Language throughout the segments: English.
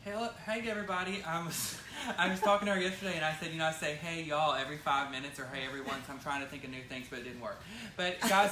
Hey everybody. I was talking to her yesterday and I said, I say hey y'all every 5 minutes or hey everyone, so I'm trying to think of new things, but it didn't work. But guys,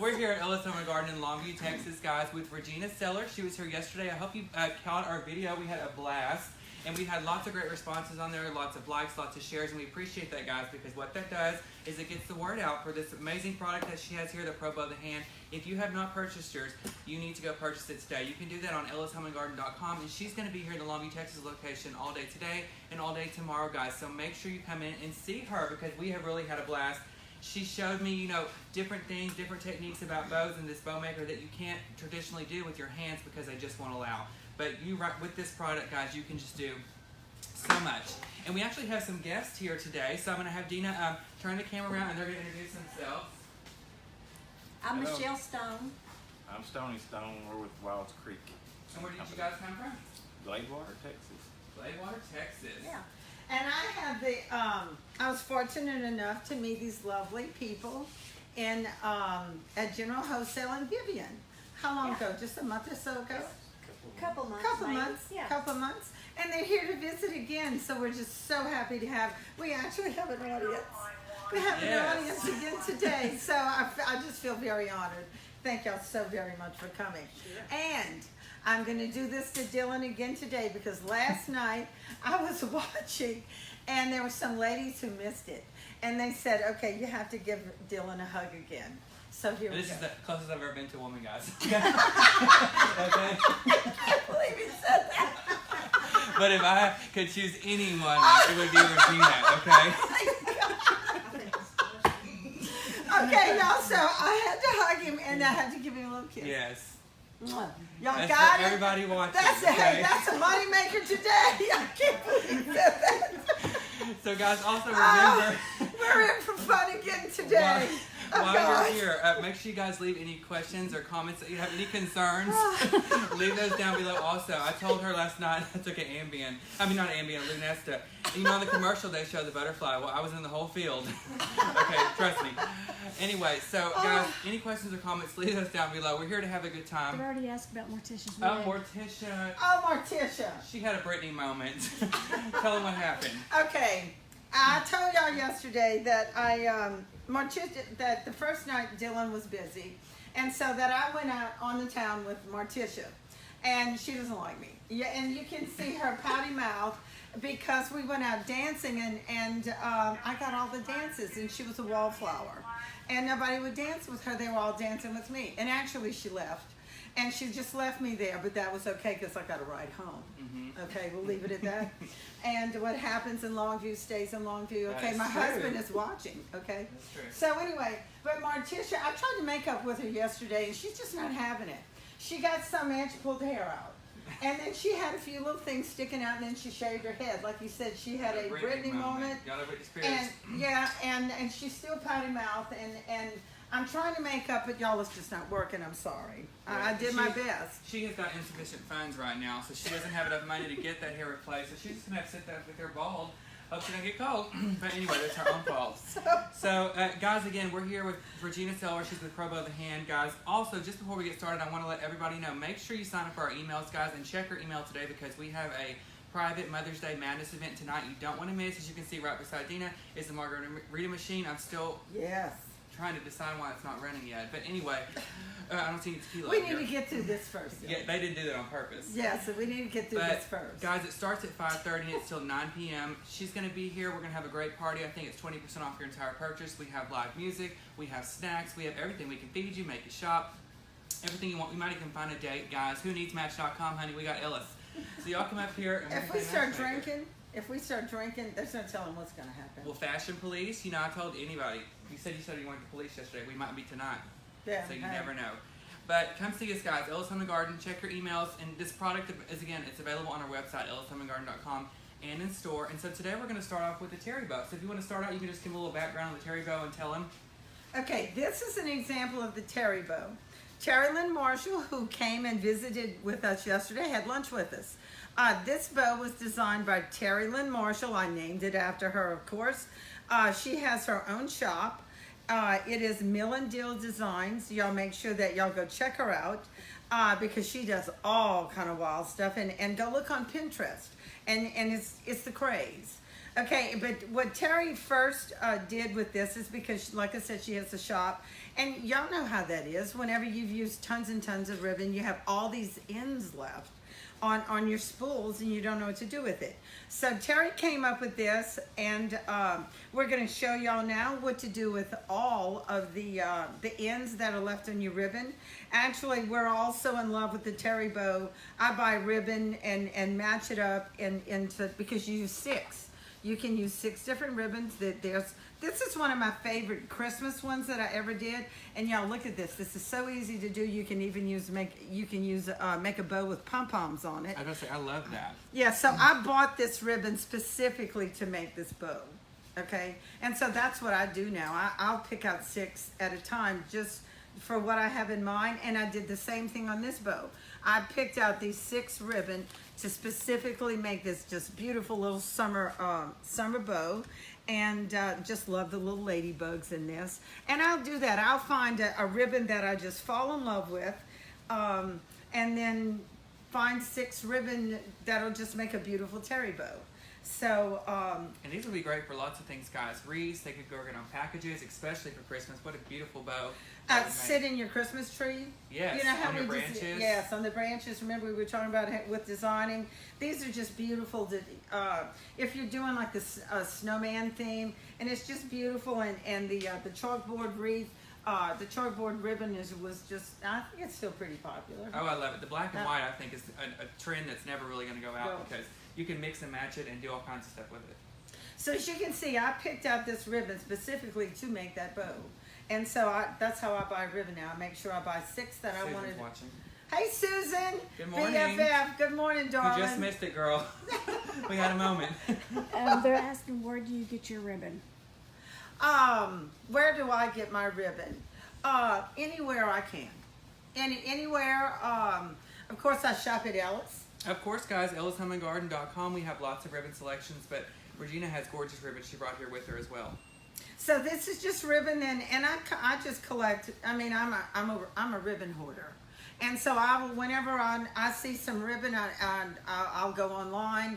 we're here at Ellis Home and Garden in Longview, Texas, guys, with Regina Seller. She was here yesterday. I hope you caught our video. We had a blast. And we had lots of great responses on there, lots of likes, lots of shares, and we appreciate that, guys, because what that does is it gets the word out for this amazing product that she has here, the Pro Bow the Hand. If you have not purchased yours, you need to go purchase it today. You can do that on ellishomeandgarden.com, and she's going to be here in the Longview, Texas location all day today and all day tomorrow, guys. So make sure you come in and see her because we have really had a blast. She showed me, different things, different techniques about bows and this bow maker that you can't traditionally do with your hands because they just won't allow. But with this product, guys, you can just do so much. And we actually have some guests here today, so I'm going to have Dina turn the camera around and they're going to introduce themselves. I'm Hello. Michelle Stone. I'm Stony Stone. We're with Wilds Creek. And where did you guys come from? Gladewater, Texas. Gladewater, Texas. Yeah. And I have I was fortunate enough to meet these lovely people in at General Wholesale in Vivian. How long ago? Just a month or so ago? Couple months. Couple maybe. months. Yeah. Couple months. And they're here to visit again, so we're just so happy to have. We actually have an audience. We have an audience again today, so I just feel very honored. Thank y'all so very much for coming. Sure. And I'm going to do this to Dylan again today because last night I was watching and there were some ladies who missed it. And they said, okay, you have to give Dylan a hug again. So here we go. This is the closest I've ever been to a woman, guys. Okay. I can't believe he said that. But if I could choose anyone, it would be Regina, okay? Okay, y'all, so I had to hug him and I had to give him a little kiss. Yes. Y'all That's got for it? everybody watching. That's okay? that's a money maker today. I can't believe that. So guys, also remember, We're in for fun again today. while you're here, make sure you guys leave any questions or comments that you have, any concerns. Leave those down below also. I told her last night I took an Ambien. I mean, not an Ambien, Lunesta. On the commercial they show the butterfly. Well, I was in the whole field. Okay, trust me. Anyway, so guys, any questions or comments, leave those down below. We're here to have a good time. I've already asked about Morticia's Oh, wig. Morticia. Oh, Morticia. She had a Britney moment. Tell them what happened. Okay, I told y'all yesterday that Morticia, that the first night Dylan was busy, and so that I went out on the town with Morticia, and she doesn't like me. Yeah, and you can see her pouty mouth because we went out dancing, and I got all the dances, and she was a wallflower, and nobody would dance with her. They were all dancing with me, and actually she left. And she just left me there, but that was okay because I got a ride home. Mm-hmm. Okay, we'll leave it at that. And what happens in Longview stays in Longview. Okay, That's my true. husband is watching. Okay, That's true. so anyway, but Morticia, I tried to make up with her yesterday, and she's just not having it. She got some and she pulled hair out. And then she had a few little things sticking out, and then she shaved her head. Like you said, she had a Britney moment. Y'all know Britney Spears. And yeah, and she's still pouty mouth, and I'm trying to make up, but y'all, it's just not working. I'm sorry. I did my best. She has got insufficient funds right now, so she doesn't have enough money to get that hair replaced. So she's just gonna have to sit there with her bald. Hope she don't get cold. But anyway, that's her own fault. So guys, again, we're here with Regina Seller. She's with Pro Bow the Hand, guys. Also, just before we get started, I want to let everybody know, make sure you sign up for our emails, guys, and check your email today because we have a private Mother's Day Madness event tonight you don't want to miss. As you can see right beside Dina is the margarita machine. I'm still trying to decide why it's not running yet. But anyway, I don't see any tequila We up need here. to get through this first. Yeah, they didn't do that on purpose. Yeah, so we need to get through But this first. guys, it starts at 5:30 and it's till 9 p.m. She's going to be here. We're going to have a great party. I think it's 20% off your entire purchase. We have live music. We have snacks. We have everything. We can feed you, make you shop. Everything you want. We might even find a date, guys. Who needs Match.com, honey? We got Ellis. So y'all come up here. And If we start drinking, there's no telling what's going to happen. Well, fashion police, I told anybody. You said you wanted the police yesterday. We might be tonight. Yeah, So you hey. never know. But come see us, guys. Ellis Home and Garden. Check your emails. And this product is, again, it's available on our website, ellishomeandgarden.com, and in store. And so today we're going to start off with the terry bow. So if you want to start out, you can just give them a little background on the terry bow and tell them. Okay, this is an example of the terry bow. Terry Lynn Marshall, who came and visited with us yesterday, had lunch with us. This bow was designed by Terry Lynn Marshall. I named it after her, of course. She has her own shop. It is Mill and Deal Designs. Y'all make sure that y'all go check her out. because she does all kind of wild stuff. And go look on Pinterest, and it's the craze. Okay, but what Terry first did with this is because, like I said, she has a shop, and y'all know how that is. Whenever you've used tons and tons of ribbon, you have all these ends left on your spools, and you don't know what to do with it. So Terry came up with this, and we're going to show y'all now what to do with all of the ends that are left on your ribbon. Actually, we're also in love with the Terry bow. I buy ribbon and match it up into, because you use 6. You can use 6 different ribbons. This is one of my favorite Christmas ones that I ever did. And y'all, look at this. This is so easy to do. You can even make a bow with pom-poms on it. I gotta say, I love that. Yeah, so I bought this ribbon specifically to make this bow. Okay, and so that's what I do now. I'll pick out 6 at a time just for what I have in mind, and I did the same thing on this bow. I picked out these 6 ribbon to specifically make this just beautiful little summer bow, and just love the little ladybugs in this. And I'll do that. I'll find a ribbon that I just fall in love with, and then find 6 ribbon that'll just make a beautiful Terry bow. So, and these would be great for lots of things, guys. Wreaths, they could go on packages, especially for Christmas. What a beautiful bow. sit in your Christmas tree. Yes, you know how on your we just, branches. yes, on the branches. Remember we were talking about with designing. These are just beautiful. If you're doing like this snowman theme, and it's just beautiful. And the chalkboard wreath. The chalkboard ribbon was just, I think it's still pretty popular. Oh, I love it. The black and white, I think, is a trend that's never really going to go out because you can mix and match it and do all kinds of stuff with it. So as you can see, I picked out this ribbon specifically to make that bow. And so that's how I buy ribbon now. I make sure I buy 6 that Susan's I wanted. watching. Hey, Susan. Good morning. BFF. Good morning, darling. You just missed it, girl. We had a moment. They're asking, where do you get your ribbon? Where do I get my ribbon? Anywhere I can. Anywhere. Of course, I shop at Ellis. Of course, guys, ellishomeandgarden.com. We have lots of ribbon selections, but Regina has gorgeous ribbons she brought here with her as well. So this is just ribbon, and I just collect. I mean, I'm a ribbon hoarder, and so whenever I see some ribbon, I'll go online.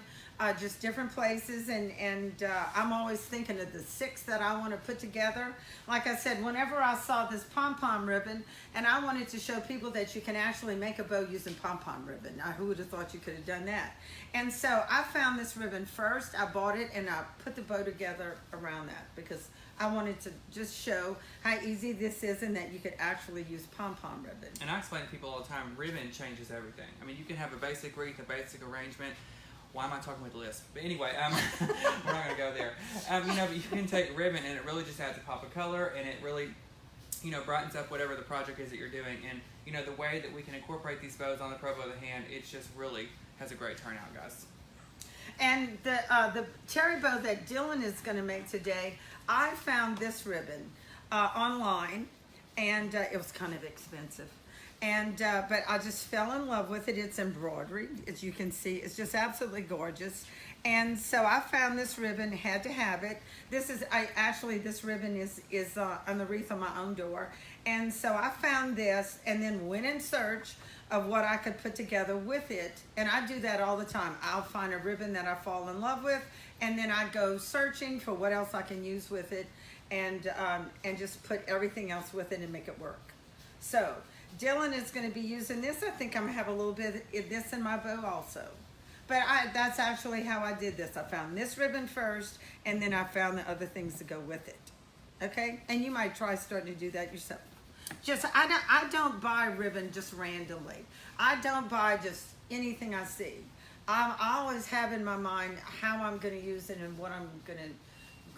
Just different places, and I'm always thinking of the 6 that I want to put together. Like I said, whenever I saw this pom-pom ribbon, and I wanted to show people that you can actually make a bow using pom-pom ribbon. Now, who would have thought you could have done that? And so I found this ribbon first. I bought it, and I put the bow together around that because I wanted to just show how easy this is and that you could actually use pom-pom ribbon. And I explain to people all the time, ribbon changes everything. I mean, you can have a basic wreath, a basic arrangement. Why am I talking with Lisp? But anyway, we're not going to go there. But you can take ribbon and it really just adds a pop of color and it really, brightens up whatever the project is that you're doing. And, the way that we can incorporate these bows on the Pro Bow of the Hand, it just really has a great turnout, guys. And the Terry bow that Dylan is going to make today, I found this ribbon online, and it was kind of expensive. And but I just fell in love with it. It's embroidery, as you can see. It's just absolutely gorgeous. And so I found this ribbon, had to have it. This ribbon is on the wreath on my own door. And so I found this and then went in search of what I could put together with it. And I do that all the time. I'll find a ribbon that I fall in love with, and then I go searching for what else I can use with it, and just put everything else with it and make it work. So Dylan is going to be using this. I think I'm going to have a little bit of this in my bow also. But that's actually how I did this. I found this ribbon first, and then I found the other things to go with it. Okay? And you might try starting to do that yourself. I don't buy ribbon just randomly. I don't buy just anything I see. I always have in my mind how I'm going to use it and what I'm going to.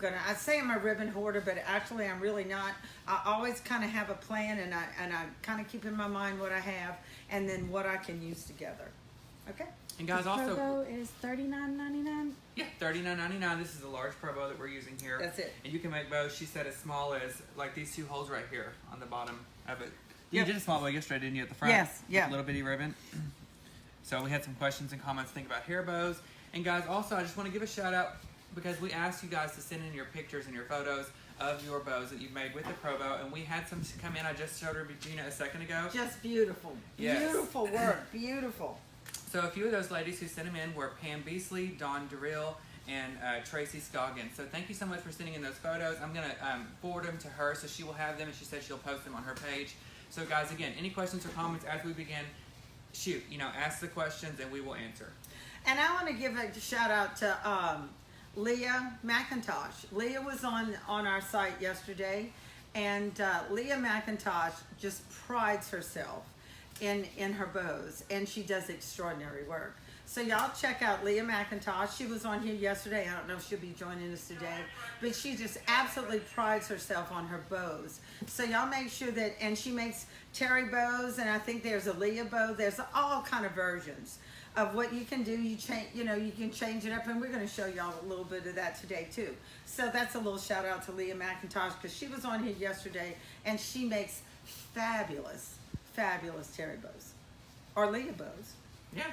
I say I'm a ribbon hoarder, but actually I'm really not. I always kind of have a plan, and I kind of keep in my mind what I have and then what I can use together. Okay. And guys, the also, Pro Bow is $39.99. Yeah, $39.99. This is a large Pro Bow that we're using here. That's it. And you can make bows. She said as small as like these 2 holes right here on the bottom of it. You did a small bow yesterday, didn't you, at the front? Yes. Yeah. With a little bitty ribbon. So we had some questions and comments to think about hair bows. And guys, also I just want to give a shout out, because we asked you guys to send in your pictures and your photos of your bows that you've made with the Pro Bow. And we had some come in. I just showed Regina a second ago. Just beautiful. Yes. Beautiful work. Beautiful. So a few of those ladies who sent them in were Pam Beasley, Dawn Durrill, and Tracy Scoggins. So thank you so much for sending in those photos. I'm going to forward them to her so she will have them, and she said she'll post them on her page. So guys, again, any questions or comments as we begin, shoot, ask the questions and we will answer. And I want to give a shout out to Leah McIntosh. Leah was on our site yesterday, and Leah McIntosh just prides herself in her bows, and she does extraordinary work. So y'all check out Leah McIntosh. She was on here yesterday. I don't know if she'll be joining us today, but she just absolutely prides herself on her bows. So y'all make sure that, and she makes Terry bows, and I think there's a Leah bow. There's all kind of versions of what you can do. You can change it up, and we're going to show y'all a little bit of that today too. So that's a little shout out to Leah McIntosh, because she was on here yesterday, and she makes fabulous Terry bows, or Leah bows. Yeah.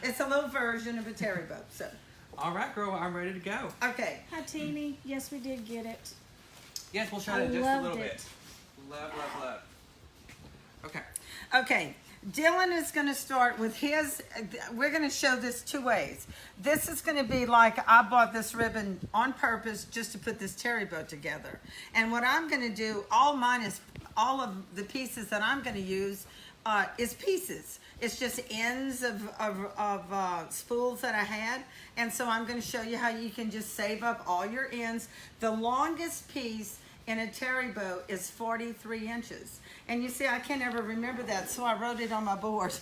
It's a little version of a Terry bow. So. All right, girl. I'm ready to go. Okay. Hi, Teeny. Yes, we did get it. Yes, we'll show I it just a loved little it. bit. Love. Okay. Okay. Dylan is going to start with his. We're going to show this two ways. This is going to be like I bought this ribbon on purpose just to put this Terry bow together. And what I'm going to do, all of the pieces that I'm going to use is pieces. It's just ends of spools that I had. And so I'm going to show you how you can just save up all your ends. The longest piece in a Terry bow is 43 inches. And you see, I can't ever remember that, so I wrote it on my board.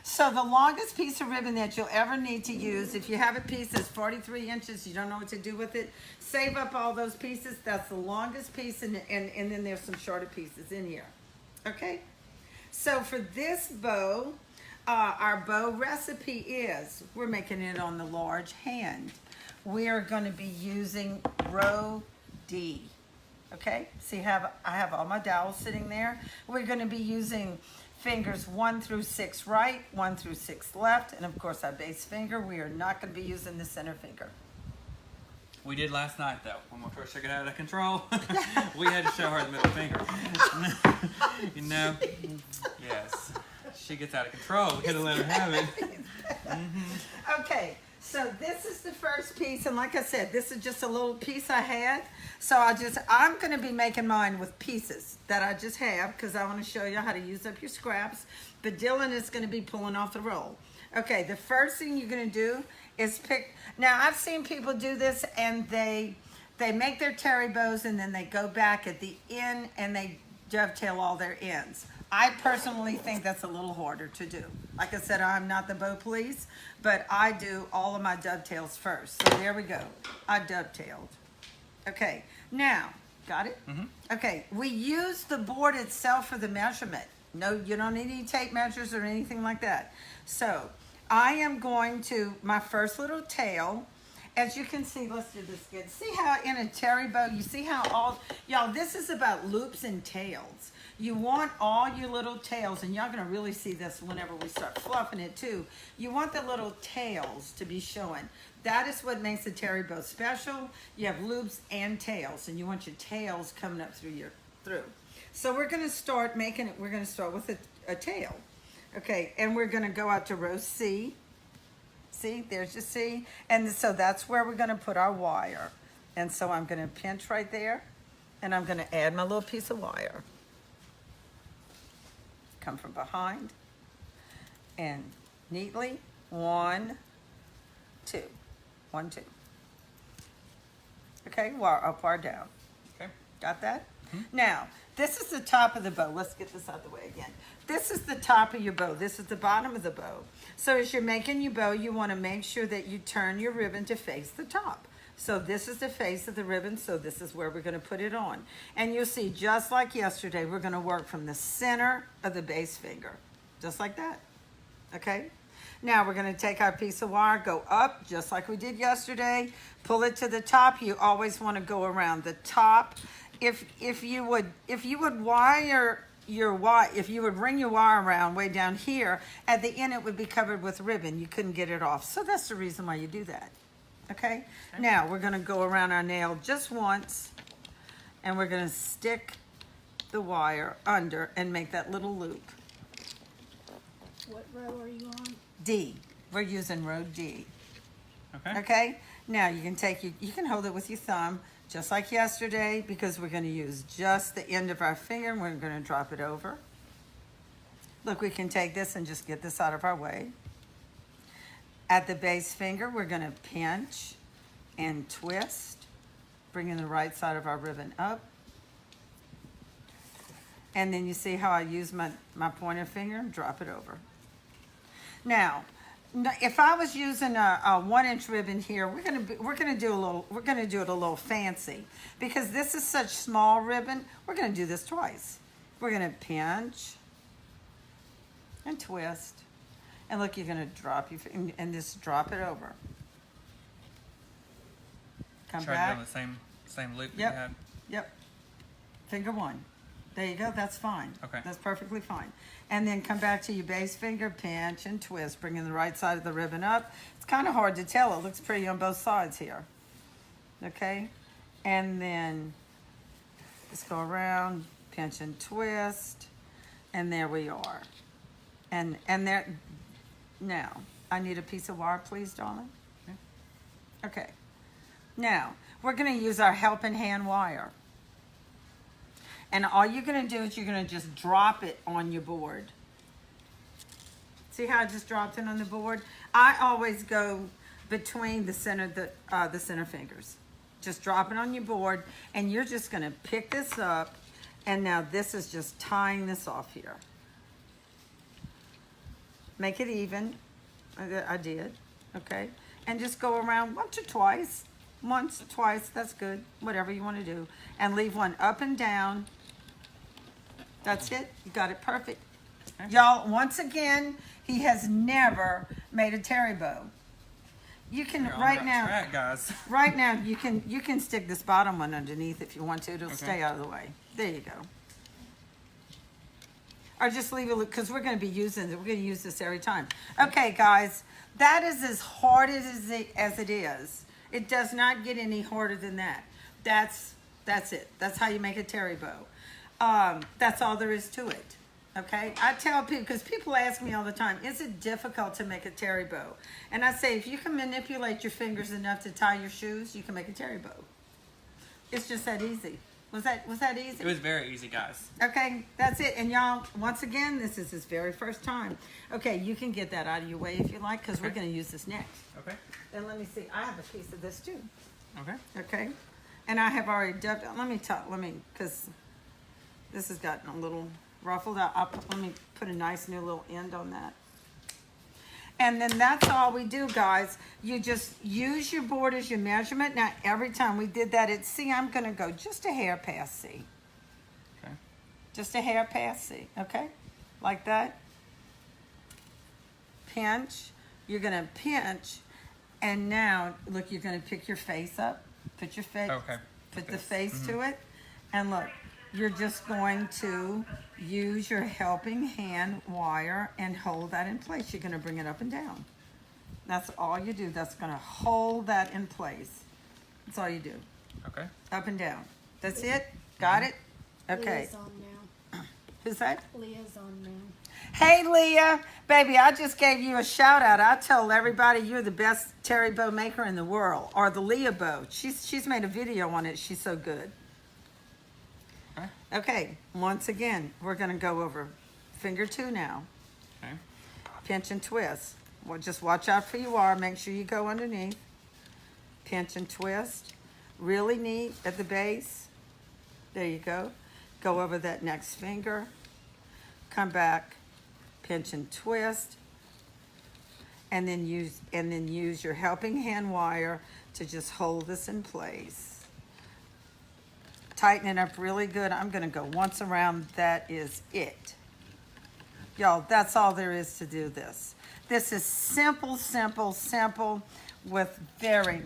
So the longest piece of ribbon that you'll ever need to use, if you have a piece that's 43 inches, you don't know what to do with it, save up all those pieces. That's the longest piece, and then there's some shorter pieces in here. Okay? So for this bow, our bow recipe is, we're making it on the large hand. We are going to be using row D. Okay, see I have all my dowels sitting there. We're going to be using fingers 1 through 6 right, 1 through 6 left, and of course our base finger. We are not going to be using the center finger. We did last night, though. When my first took it out of control, we had to show her the middle finger. Yes. She gets out of control. We had to let her have it. Okay, so this is the first piece, and like I said, this is just a little piece I had. So I'm going to be making mine with pieces that I just have, because I want to show you how to use up your scraps. But Dylan is going to be pulling off the roll. Okay, the first thing you're going to do is pick. Now, I've seen people do this, and they make their Terry bows, and then they go back at the end, and they dovetail all their ends. I personally think that's a little harder to do. Like I said, I'm not the bow police, but I do all of my dovetails first. So there we go. I dovetailed. Okay, now, got it? Mm-hmm. Okay, we use the board itself for the measurement. No, you don't need any tape measures or anything like that. So I am going to, my first little tail, as you can see, let's do this again. See how in a Terry bow, you see how y'all, this is about loops and tails. You want all your little tails, and y'all gonna really see this whenever we start fluffing it too. You want the little tails to be showing. That is what makes a Terry bow special. You have loops and tails, and you want your tails coming up through. So we're gonna start making it, we're gonna start with a tail. Okay, and we're gonna go out to row C. See, there's your C. And so that's where we're gonna put our wire. And so I'm gonna pinch right there, and I'm gonna add my little piece of wire. Come from behind, and neatly, 1, 2, 1, 2. Okay, wire up, wire down. Okay. Got that? Mm-hmm. Now, this is the top of the bow. Let's get this out of the way again. This is the top of your bow. This is the bottom of the bow. So as you're making your bow, you want to make sure that you turn your ribbon to face the top. So this is the face of the ribbon, so this is where we're going to put it on. And you'll see, just like yesterday, we're going to work from the center of the base finger. Just like that. Okay? Now we're going to take our piece of wire, go up, just like we did yesterday, pull it to the top. You always want to go around the top. If you would ring your wire around way down here, at the end it would be covered with ribbon. You couldn't get it off. So that's the reason why you do that. Okay? Now we're going to go around our nail just once. and we're going to stick the wire under and make that little loop. What row are you on? D. We're using row D. Okay. Okay? Now you can you can hold it with your thumb just like yesterday, because we're going to use just the end of our finger and we're going to drop it over. Look, we can take this and just get this out of our way. At the base finger, we're going to pinch and twist, bringing the right side of our ribbon up. And then you see how I use my pointer finger and drop it over. Now, if I was using a 1-inch ribbon here, we're gonna do it a little fancy, because this is such small ribbon. We're gonna do this twice. We're gonna pinch and twist, and look, you're gonna drop and just drop it over. Come Try back. doing the same loop that Yep. you had. Yep. Finger 1. There you go. That's fine. Okay. That's perfectly fine. And then come back to your base finger, pinch and twist, bringing the right side of the ribbon up. It's kind of hard to tell. It looks pretty on both sides here. Okay. And then just go around, pinch and twist, and there we are. And there. Now, I need a piece of wire, please, darling. Okay. Now, we're going to use our helping hand wire. And all you're going to do is you're going to just drop it on your board. See how I just dropped it on the board? I always go between the center fingers. Just drop it on your board, and you're just going to pick this up, and now this is just tying this off here. Make it even. I did. Okay. And just go around once or twice. Once, twice, that's good. Whatever you want to do. And leave one up and down. That's it. You got it perfect. Okay. Y'all, once again, he has never made a terry bow. You can You're on right the now. track, guys. Right now, you can stick this bottom one underneath if you want to. It'll Okay. stay out of the way. There you go. Or just leave it, because we're going to use this every time. Okay, guys, that is as hard as it is. It does not get any harder than that. That's it. That's how you make a terry bow. That's all there is to it. Okay, I tell people, because people ask me all the time, is it difficult to make a terry bow? And I say, if you can manipulate your fingers enough to tie your shoes, you can make a terry bow. It's just that easy. Was that easy? It was very easy, guys. Okay, that's it. And y'all, once again, this is his very first time. Okay, you can get that out of your way if you like, because we're going to use this next. Okay. And let me see, I have a piece of this too. Okay. Okay, and I have already dubbed. Because this has gotten a little ruffled. Let me put a nice new little end on that. And then that's all we do, guys. You just use your board as your measurement. Now, every time we did that at C, I'm going to go just a hair past C. Okay. Just a hair past C, okay? Like that. Pinch. You're going to pinch. And now, look, you're going to pick your face up. Put your face. Okay. Put the face to it. And look, you're just going to use your helping hand wire and hold that in place. You're going to bring it up and down. That's all you do. That's going to hold that in place. That's all you do. Okay. Up and down. That's it? Got it? Okay. Leah's on now. Who's that? Leah's on now. Hey, Leah. Baby, I just gave you a shout out. I told everybody you're the best terry bow maker in the world. Or the Leah bow. She's made a video on it. She's so good. Okay, once again, we're going to go over finger 2 now. Okay. Pinch and twist. Well, just watch out for your wire. Make sure you go underneath. Pinch and twist. Really neat at the base. There you go. Go over that next finger. Come back. Pinch and twist. And then use your helping hand wire to just hold this in place. Tighten it up really good. I'm going to go once around. That is it. Y'all, that's all there is to do this. This is simple, simple, simple with very,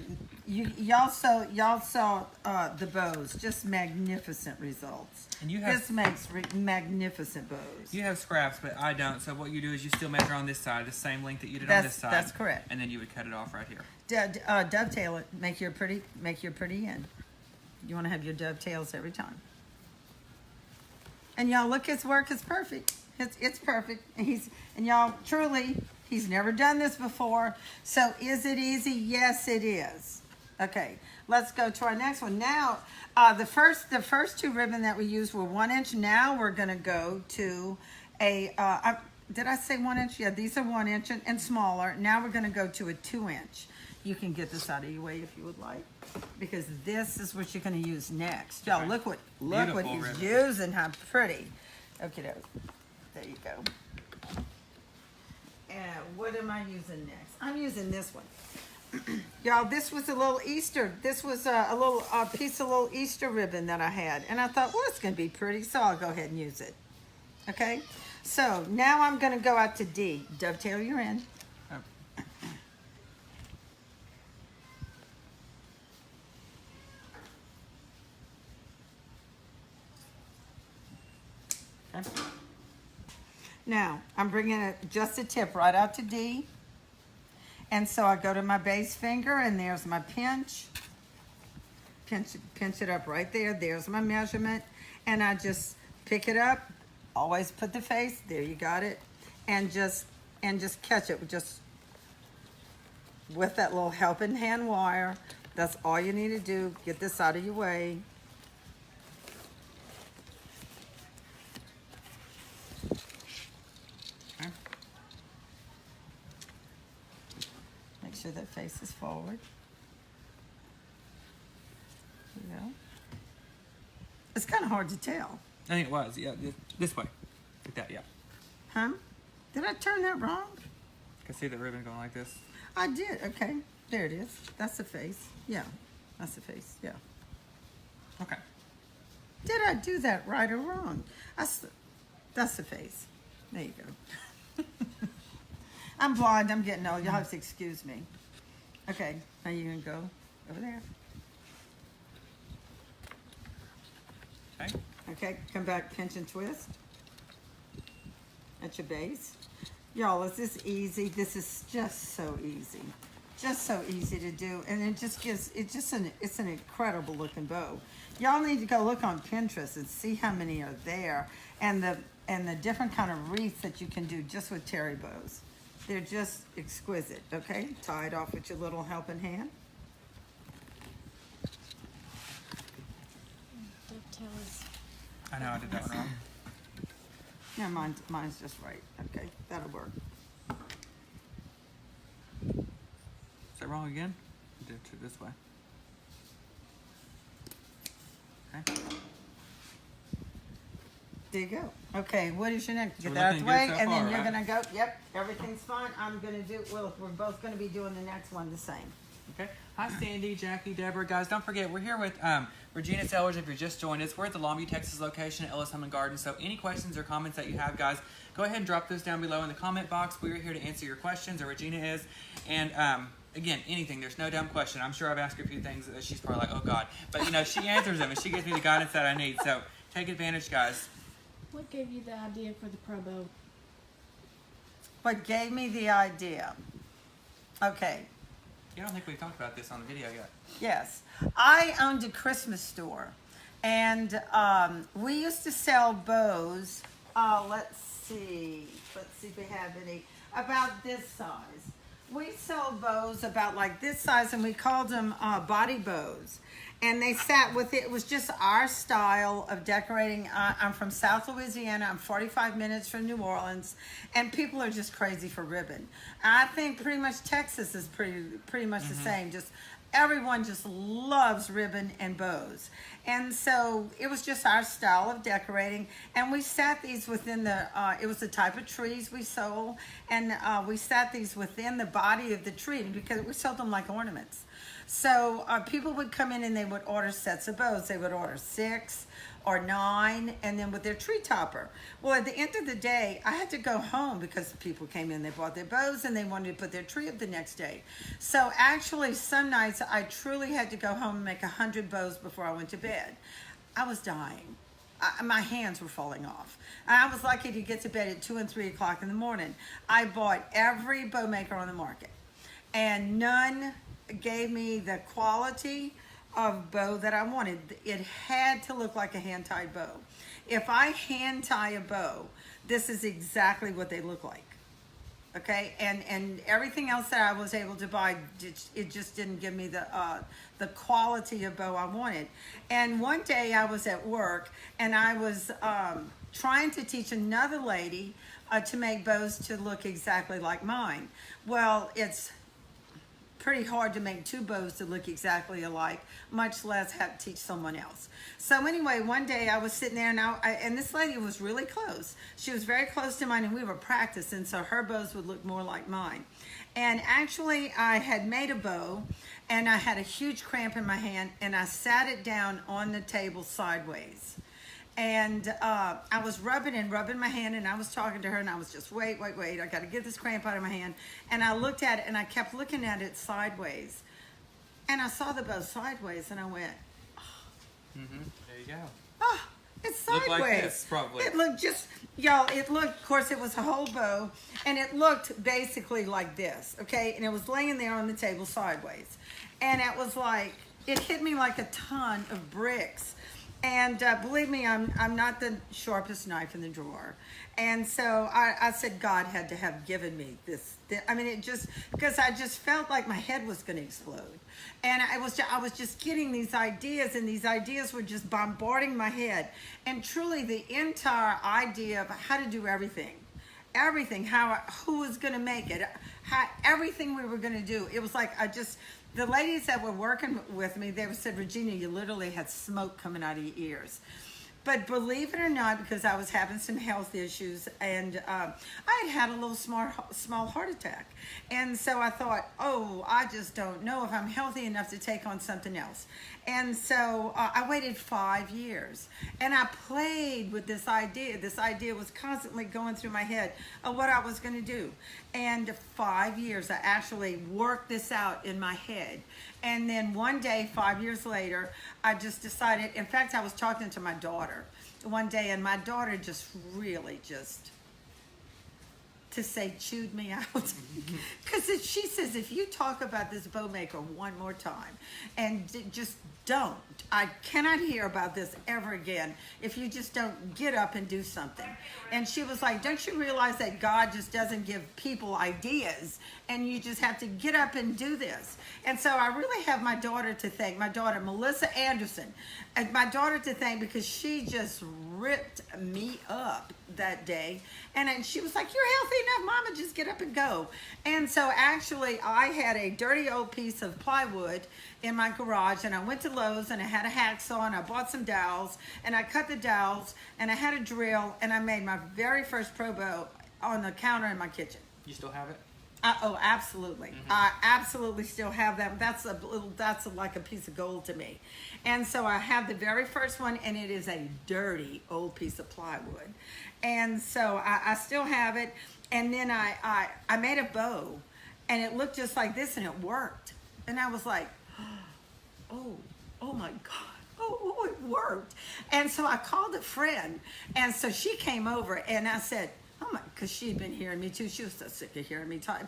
y'all saw the bows, just magnificent results. And you have This makes magnificent bows. You have scraps, but I don't. So what you do is you still measure on this side, the same length that you did on this side. That's correct. And then you would cut it off right here. Dovetail it. Make your pretty end. You want to have your dovetails every time. And y'all, look, his work is perfect. It's perfect. And y'all, truly, he's never done this before. So is it easy? Yes, it is. Okay, let's go to our next one. Now, the first two ribbon that we used were 1 inch. Now we're gonna go to did I say 1 inch? Yeah, these are 1 inch and smaller. Now we're gonna go to a 2 inch. You can get this out of your way if you would like, because this is what you're gonna use next. Y'all, look what he's ribbon. using. How pretty. Okay, there you go. And what am I using next? I'm using this one. Y'all, this was a little Easter. This was a little piece of little Easter ribbon that I had, and I thought, well, it's gonna be pretty, so I'll go ahead and use it. Okay, so now I'm gonna go out to D. Dovetail your end. Okay. Now I'm bringing it just a tip right out to D. And so I go to my base finger, and there's my pinch. Pinch it up right there. There's my measurement. And I just pick it up. Always put the face. There, you got it. And just catch it just with that little helping hand wire. That's all you need to do. Get this out of your way. Make sure that face is forward. There you go. It's kind of hard to tell. I think it was, yeah, this way. Like that, yeah. Huh? Did I turn that wrong? I can see the ribbon going like this. I did. Okay. There it is. That's the face. Yeah. That's the face. Yeah. Okay. Did I do that right or wrong? That's the face. There you go. I'm blind. I'm getting old. You'll have to excuse me. Okay. Now you're going to go over there. Okay. Okay. Come back, pinch and twist. At your base. Y'all, is this easy? This is just so easy. Just so easy to do. And it just gives, it's an incredible looking bow. Y'all need to go look on Pinterest and see how many are there. And the different kind of wreaths that you can do just with terry bows. They're just exquisite, okay? Tie it off with your little helping hand. Dovetails. I know I did that one wrong. Yeah, mine's just right. Okay, that'll work. Is that wrong again? I did it this way. Okay. There you go. Okay, what is your next? So Get we're that out of the looking way, good so and then far, you're right? gonna go. Yep, everything's fine. I'm gonna do. Well, we're both gonna be doing the next one the same. Okay. Hi, Sandy, Jackie, Deborah. Guys, don't forget, we're here with Regina Sellers. If you're just joined us, we're at the Longview, Texas location at Ellis Home and Garden. So any questions or comments that you have, guys, go ahead and drop those down below in the comment box. We're here to answer your questions, or Regina is. And again, anything. There's no dumb question. I'm sure I've asked her a few things that she's probably like, oh, God. But, you know, she answers them, and she gives me the guidance that I need. So take advantage, guys. What gave you the idea for the Pro Bow? What gave me the idea? Okay. I don't think we've talked about this on the video yet. Yes, I owned a Christmas store, and we used to sell bows. Let's see if we have any about this size. We sold bows about like this size, and we called them body bows. And they sat with it. It was just our style of decorating. I'm from South Louisiana. I'm 45 minutes from New Orleans, and people are just crazy for ribbon. I think pretty much Texas is pretty much the same. Just everyone just loves ribbon and bows, and so it was just our style of decorating. And we sat these within the. It was the type of trees we sold, and we sat these within the body of the tree because we sold them like ornaments. So people would come in and they would order sets of bows. They would order 6 or 9, and then with their tree topper. Well, at the end of the day, I had to go home because people came in, they bought their bows, and they wanted to put their tree up the next day. So actually, some nights I truly had to go home and make 100 bows before I went to bed. I was dying. My hands were falling off. I was lucky to get to bed at 2 and 3 o'clock in the morning. I bought every bow maker on the market, and none gave me the quality of bow that I wanted. It had to look like a hand-tied bow. If I hand tie a bow, this is exactly what they look like. Okay, and everything else that I was able to buy, it just didn't give me the quality of bow I wanted. And one day I was at work and I was trying to teach another lady to make bows to look exactly like mine. Well, it's pretty hard to make two bows to look exactly alike, much less have to teach someone else. So anyway, one day I was sitting there and this lady was really close. She was very close to mine and we were practicing, so her bows would look more like mine. And actually I had made a bow and I had a huge cramp in my hand and I sat it down on the table sideways. And I was rubbing my hand and I was talking to her and I was just, wait, I got to get this cramp out of my hand. And I looked at it and I kept looking at it sideways. And I saw the bow sideways and I went, There you go. oh, it's sideways. Look like this, probably. It looked just, y'all, of course it was a whole bow and it looked basically like this, okay? And it was laying there on the table sideways. And it was like, it hit me like a ton of bricks. And believe me, I'm not the sharpest knife in the drawer. And so I said God had to have given me this. I mean, it just, because I just felt like my head was going to explode. And I was just getting these ideas, and these ideas were just bombarding my head. And truly the entire idea of how to do everything, who was going to make it, everything we were going to do. It was like the ladies that were working with me, they said, Regina, you literally had smoke coming out of your ears. But believe it or not, because I was having some health issues and I had a little small heart attack. And so I thought, oh, I just don't know if I'm healthy enough to take on something else. And so I waited 5 years and I played with this idea. This idea was constantly going through my head of what I was going to do. And 5 years, I actually worked this out in my head. And then one day, 5 years later, I just decided, in fact, I was talking to my daughter one day and my daughter just really to say chewed me out. Because she says, if you talk about this bow maker one more time and just don't, I cannot hear about this ever again if you just don't get up and do something. And she was like, don't you realize that God just doesn't give people ideas and you just have to get up and do this? And so I really have my daughter to thank, my daughter Melissa Anderson, and my daughter to thank because she just ripped me up that day. And then she was like, you're healthy enough, Mama, just get up and go. And so actually I had a dirty old piece of plywood in my garage and I went to Lowe's and I had a hacksaw and I bought some dowels and I cut the dowels and I had a drill and I made my very first pro bow on the counter in my kitchen. You still have it? Oh, absolutely. I absolutely still have that. That's like a piece of gold to me. And so I have the very first one and it is a dirty old piece of plywood. And so I still have it. And then I made a bow and it looked just like this and it worked. And I was like, oh my God. Oh, it worked. And so I called a friend and so she came over and I said, oh my, because she had been hearing me too. She was so sick of hearing me talk.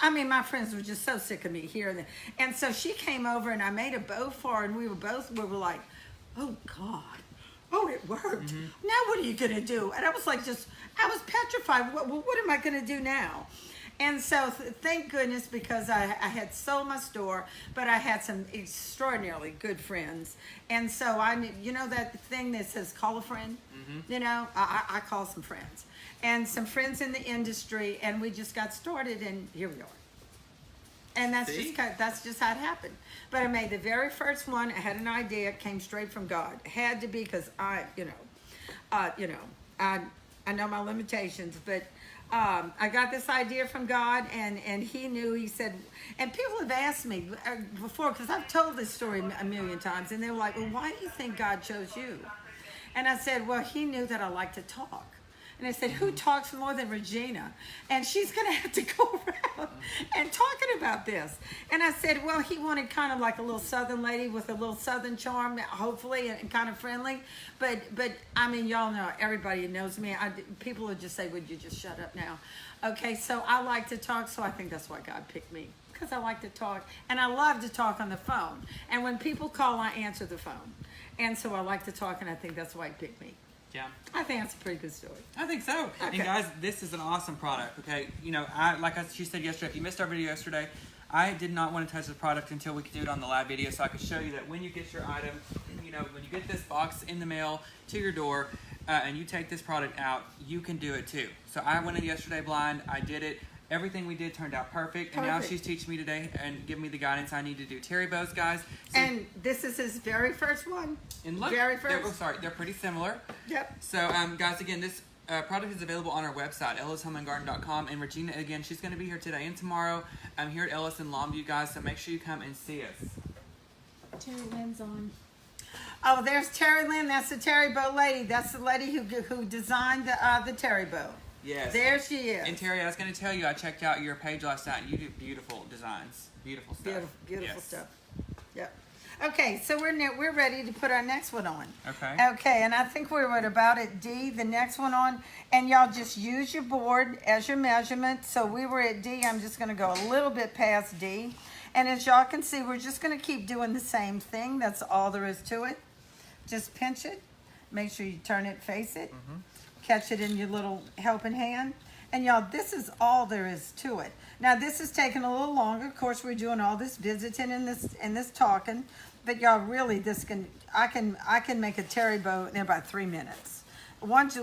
My friends were just so sick of me hearing it. And so she came over and I made a bow for her and we were like, oh God, oh, it worked. Now what are you going to do? And I was like, I was petrified. What am I going to do now? And so thank goodness because I had sold my store, but I had some extraordinarily good friends. And so you know that thing that says call a friend? You know, I call some friends. And some friends in the industry, and we just got started, and here we are. And that's just how it happened. But I made the very first one. I had an idea. It came straight from God. It had to be because I know my limitations, but I got this idea from God, and He knew. He said, and people have asked me before, because I've told this story a million times, and they were like, well, why do you think God chose you? And I said, well, He knew that I like to talk. And I said, who talks more than Regina? And she's going to have to go around and talking about this. And I said, well, he wanted kind of like a little Southern lady with a little Southern charm, hopefully, and kind of friendly. But I mean, y'all know, everybody knows me. People would just say, would you just shut up now? Okay, so I like to talk, so I think that's why God picked me. Because I like to talk, and I love to talk on the phone. And when people call, I answer the phone. And so I like to talk, and I think that's why he picked me. Yeah. I think that's a pretty good story. I think so. Okay. And guys, this is an awesome product. Okay, you know, she said yesterday, if you missed our video yesterday, I did not want to touch this product until we could do it on the live video, so I could show you that when you get your item, you know, when you get this box in the mail to your door, and you take this product out, you can do it too. So I went in yesterday blind. I did it. Everything we did turned out perfect. And now she's teaching me today and giving me the guidance I need to do terry bows, guys. So, And this is his very first one. and look, very first. they're pretty similar. Yep. So, guys, again, this product is available on our website, ellishomeandgarden.com. And Regina, again, she's going to be here today and tomorrow. I'm here at Ellis in Longview, guys, so make sure you come and see us. Terry Lynn's on. Oh, there's Terry Lynn. That's the terry bow lady. That's the lady who designed the terry bow. Yes. There she is. And Terry, I was going to tell you, I checked out your page last night, and you do beautiful designs. Beautiful stuff. Beautiful Yes. stuff. Yep. Okay, so we're ready to put our next one on. Okay. Okay, and I think we were at about at D, the next one on, and y'all just use your board as your measurement. So we were at D. I'm just going to go a little bit past D. And as y'all can see, we're just going to keep doing the same thing. That's all there is to it. Just pinch it. Make sure you turn it, face it. Catch it in your little helping hand. And y'all, this is all there is to it. Now this is taking a little longer. Of course, we're doing all this visiting and this talking. But y'all, really, I can make a terry bow in about 3 minutes. Once,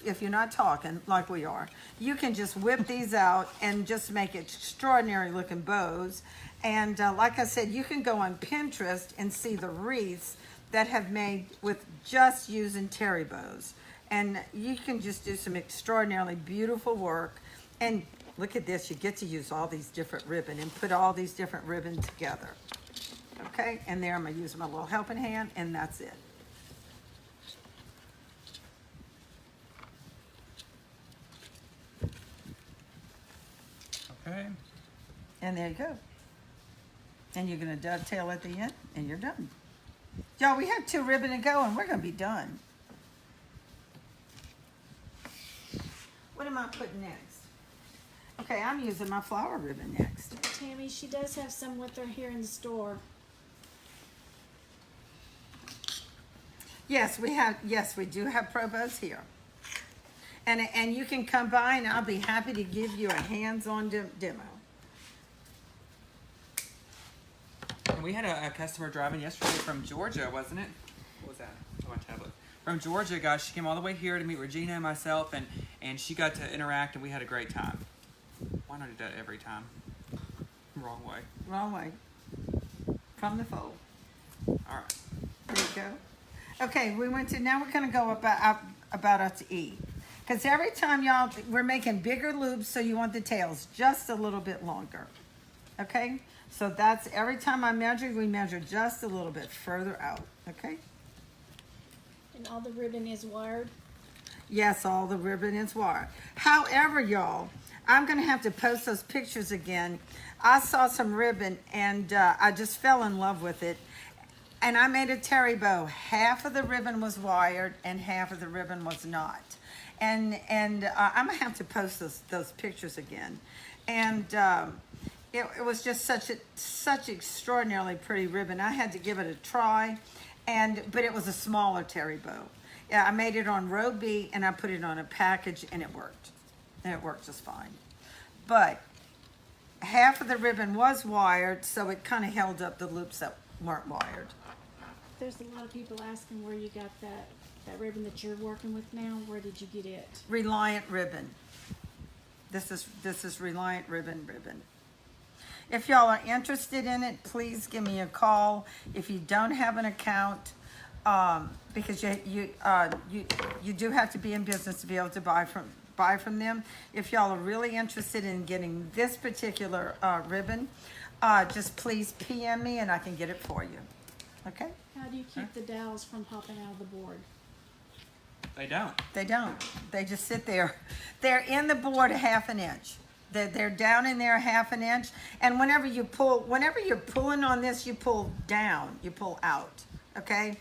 if you're not talking like we are, you can just whip these out and just make extraordinary looking bows. And like I said, you can go on Pinterest and see the wreaths that have made with just using terry bows. And you can just do some extraordinarily beautiful work. And look at this, you get to use all these different ribbon and put all these different ribbon together. Okay, and there I'm gonna use my little helping hand, and that's it. Okay. And there you go. And you're gonna dovetail at the end, and you're done. Y'all, we have 2 ribbon to go, and we're gonna be done. What am I putting next? Okay, I'm using my flower ribbon next. Tammy, she does have some with her here in the store. Yes, we do have pro bows here. And you can come by and I'll be happy to give you a hands-on demo. And we had a customer driving yesterday from Georgia, wasn't it? What was that? Oh, my tablet. From Georgia, guys. She came all the way here to meet Regina and myself, and she got to interact, and we had a great time. Why not do that every time? Wrong way. Wrong way. From the fold. All right. There you go. Okay, now we're gonna go about up to E. Because every time y'all, we're making bigger loops, so you want the tails just a little bit longer. Okay? So that's, every time I measure, we measure just a little bit further out. Okay? And all the ribbon is wired. Yes, all the ribbon is wired. However, y'all, I'm going to have to post those pictures again. I saw some ribbon, and I just fell in love with it. And I made a terry bow. Half of the ribbon was wired, and half of the ribbon was not. And I'm going to have to post those pictures again. And it was just such extraordinarily pretty ribbon. I had to give it a try. But it was a smaller terry bow. Yeah, I made it on row B and I put it on a package and it worked. And it worked just fine. But half of the ribbon was wired, so it kind of held up the loops that weren't wired. There's a lot of people asking where you got that ribbon that you're working with now. Where did you get it? Reliant ribbon. This is Reliant ribbon. If y'all are interested in it, please give me a call. If you don't have an account, because you do have to be in business to be able to buy from them. If y'all are really interested in getting this particular ribbon, just please PM me and I can get it for you. Okay? How do you keep the dowels from popping out of the board? They don't. They don't. They just sit there. They're in the board a half an inch. They're down in there a half an inch. And whenever you're pulling on this, you pull down, you pull out. Okay?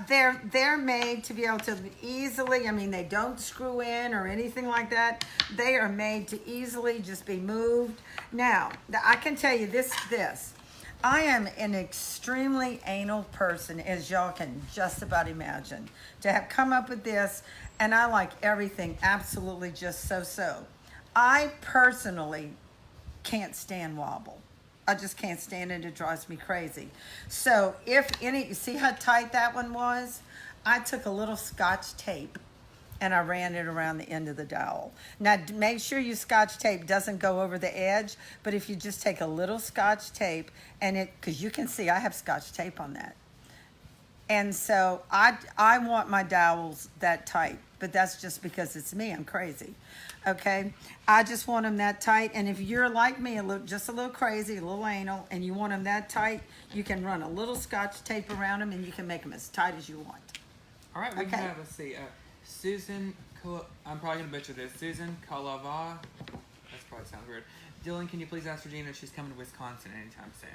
They're made to be able to easily, I mean, they don't screw in or anything like that. They are made to easily just be moved. Now, I can tell you this. I am an extremely anal person, as y'all can just about imagine. To have come up with this, and I like everything absolutely just so. I personally can't stand wobble. I just can't stand it. It drives me crazy. So you see how tight that one was? I took a little Scotch tape and I ran it around the end of the dowel. Now, make sure your Scotch tape doesn't go over the edge, but if you just take a little Scotch tape because you can see I have Scotch tape on that. And so I want my dowels that tight, but that's just because it's me. I'm crazy. Okay? I just want them that tight. And if you're like me, just a little crazy, a little anal, and you want them that tight, you can run a little Scotch tape around them and you can make them as tight as you want. All right, we Okay. have, let's see, Susan, I'm probably going to butcher this. Susan Kalava. That probably sounds weird. Dylan, can you please ask Regina if she's coming to Wisconsin anytime soon?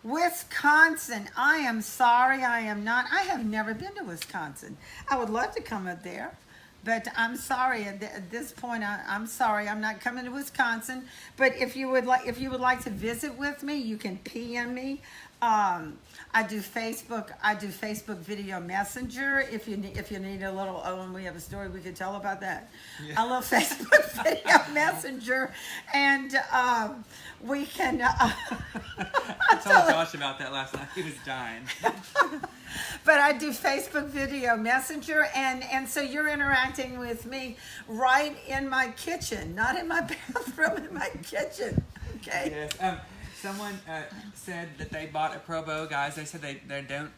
Wisconsin, I am sorry, I am not. I have never been to Wisconsin. I would love to come up there, but I'm sorry at this point. I'm sorry, I'm not coming to Wisconsin. But if you would like to visit with me, you can PM me. I do Facebook video messenger. If you need a little, and we have a story we could tell about that. Yeah. I love Facebook video messenger, and we can. I told Josh about that last night. He was dying. But I do Facebook video messenger, and so you're interacting with me right in my kitchen, not in my bathroom, in my kitchen. Okay. Yes. Someone said that they bought a Pro Bow, guys. They said they don't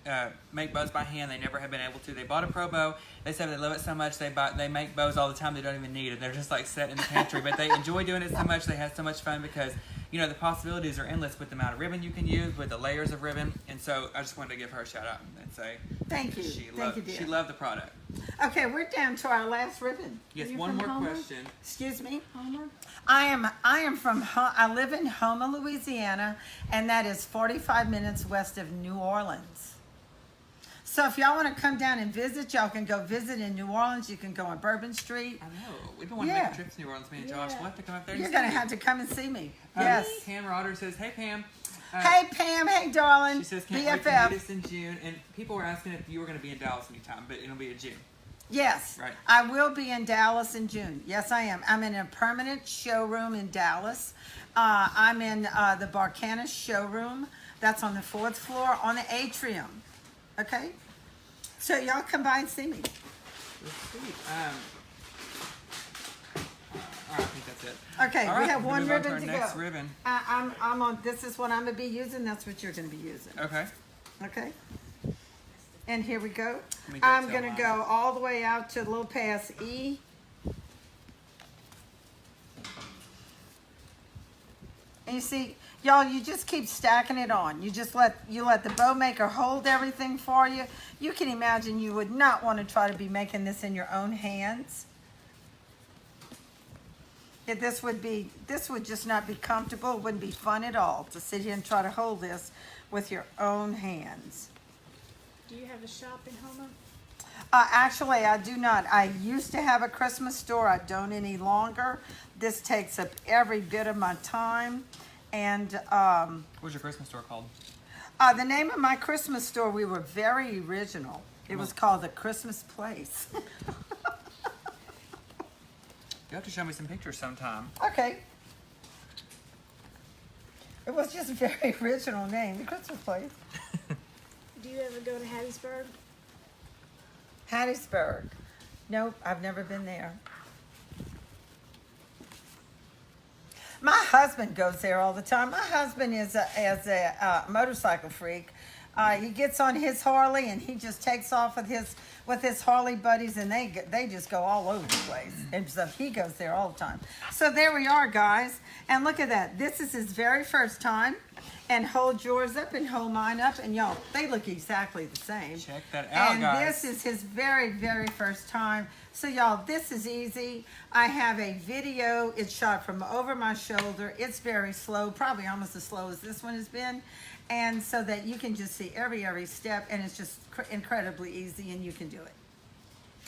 make bows by hand. They never have been able to. They bought a Pro Bow. They said they love it so much they make bows all the time. They don't even need it. They're just like set in the pantry. But they enjoy doing it so much. They have so much fun because the possibilities are endless with the amount of ribbon you can use, with the layers of ribbon. And so I just wanted to give her a shout out and say Thank you. Thank you, dear. She loved the product. Okay, we're down to our last ribbon. Yes, Are you one from more Homer? question. Excuse me, Homer? I live in Houma, Louisiana, and that is 45 minutes west of New Orleans. So if y'all want to come down and visit, y'all can go visit in New Orleans. You can go on Bourbon Street. I know. We've been wanting to make a trip to New Orleans, me and Josh. Yeah. We'll have to come up there. You're and going to see have to come and see me. you. Yes. Pam Rodder says, "Hey Pam." Hey, Pam. Hey, darling. She says, "Can't wait to BFF. meet us in June." And people were asking if you were going to be in Dallas anytime, but it'll be in June. Yes, Right. I will be in Dallas in June. Yes, I am. I'm in a permanent showroom in Dallas. I'm in the Barcana showroom. That's on the 4th floor on the atrium. Okay? So y'all come by and see me. Let's see. All right, I think that's it. Okay, All we right, have we'll one move on to ribbon our to next go. ribbon. I'm on. This is what I'm gonna be using. That's what you're gonna be using. Okay. Okay. And here we go. Let me go I'm tell gonna mine. go all the way out to a little past E. And you see, y'all, you just keep stacking it on. You just let the bow maker hold everything for you. You can imagine you would not want to try to be making this in your own hands. This would just not be comfortable. It wouldn't be fun at all to sit here and try to hold this with your own hands. Do you have a shop in Homer? Actually, I do not. I used to have a Christmas store. I don't any longer. This takes up every bit of my time. And What's your Christmas store called? the name of my Christmas store, we were very original. It was called The Christmas Place. You have to show me some pictures sometime. Okay. It was just a very original name, The Christmas Place. Do you ever go to Hattiesburg? Hattiesburg. Nope, I've never been there. My husband goes there all the time. My husband is a motorcycle freak. He gets on his Harley and he just takes off with his Harley buddies, and they just go all over the place. And so he goes there all the time. So there we are, guys. And look at that. This is his very first time. And hold yours up and hold mine up, and y'all, they look exactly the same. Check that out, and guys. this is his very, very first time. So y'all, this is easy. I have a video. It's shot from over my shoulder. It's very slow, probably almost as slow as this one has been. And so that you can just see every step, and it's just incredibly easy, and you can do it.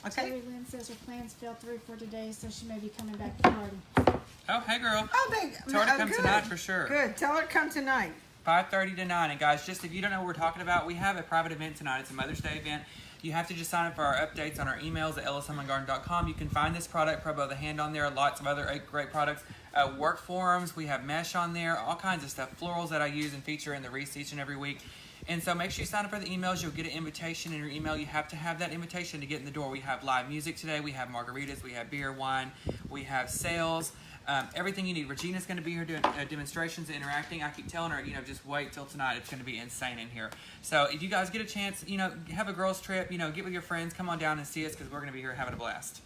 Okay? Terry Lynn says her plans fell through for today, so she may be coming back to the party. Oh, hey, girl. Oh, Tell her to come good. tonight for sure. Good. Tell her to come tonight. 5:30 to 9. And guys, just if you don't know what we're talking about, we have a private event tonight. It's a Mother's Day event. You have to just sign up for our updates on our emails at ellishomeandgarden.com. You can find this product, Pro Bow the Hand, on there. Lots of other great products. Work forms. We have mesh on there. All kinds of stuff. Florals that I use and feature in the Reese each and every week. And so make sure you sign up for the emails. You'll get an invitation in your email. You have to have that invitation to get in the door. We have live music today. We have margaritas. We have beer, wine. We have sales. Everything you need. Regina's going to be here doing demonstrations and interacting. I keep telling her, just wait till tonight. It's going to be insane in here. So if you guys get a chance, have a girls trip, get with your friends, come on down and see us, because we're going to be here having a blast.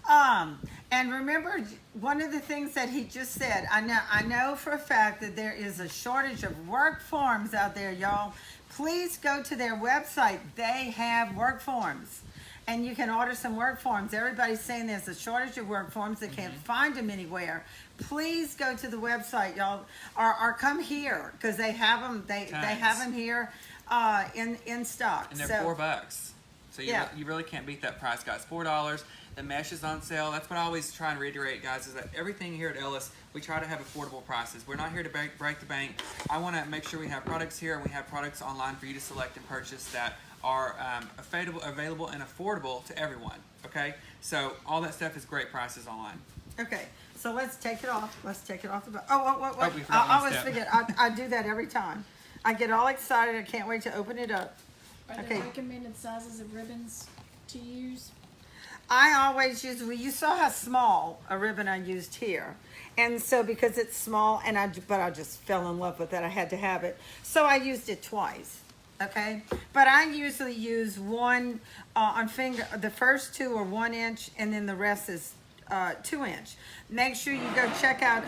And remember, one of the things that he just said, I know for a fact that there is a shortage of work forms out there, y'all. Please go to their website. They have work forms. And you can order some work forms. Everybody's saying there's a shortage of work forms. They can't find them anywhere. Please go to the website, y'all, or come here, because they have them. They have them here in stock. And they're $4. So you really can't beat that price, guys. $4. The mesh is on sale. That's what I always try and reiterate, guys, is that everything here at Ellis, we try to have affordable prices. We're not here to break the bank. I want to make sure we have products here, and we have products online for you to select and purchase that are available and affordable to everyone. Okay, so all that stuff is great prices online. Okay, so let's take it off. Let's take it off the. We forgot I one always step. forget. I do that every time. I get all excited. I can't wait to open it up. Are there Okay. recommended sizes of ribbons to use? I always use. Well, you saw how small a ribbon I used here, and so because it's small, but I just fell in love with it. I had to have it, so I used it twice. Okay, but I usually use one on finger. The first two are 1 inch, and then the rest is 2 inch. Make sure you go check out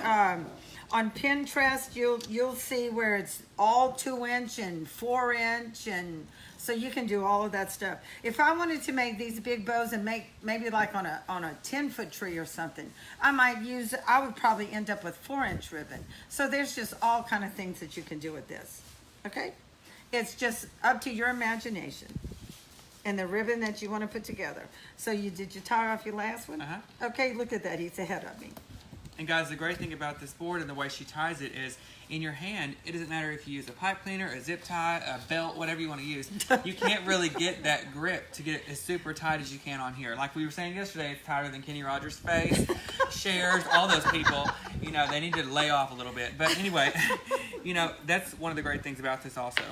on Pinterest. You'll see where it's all 2 inch and 4 inch, and so you can do all of that stuff. If I wanted to make these big bows and make maybe like on a 10-foot tree or something, I would probably end up with 4-inch ribbon. So there's just all kind of things that you can do with this. Okay. It's just up to your imagination and the ribbon that you want to put together. So did you tie off your last one? Uh-huh. Okay, look at that. He's ahead of me. And guys, the great thing about this board and the way she ties it is, in your hand, it doesn't matter if you use a pipe cleaner, a zip tie, a belt, whatever you want to use. You can't really get that grip to get it as super tight as you can on here. Like we were saying yesterday, it's tighter than Kenny Rogers' face, Cher's, all those people. They need to lay off a little bit. But anyway, that's one of the great things about this also.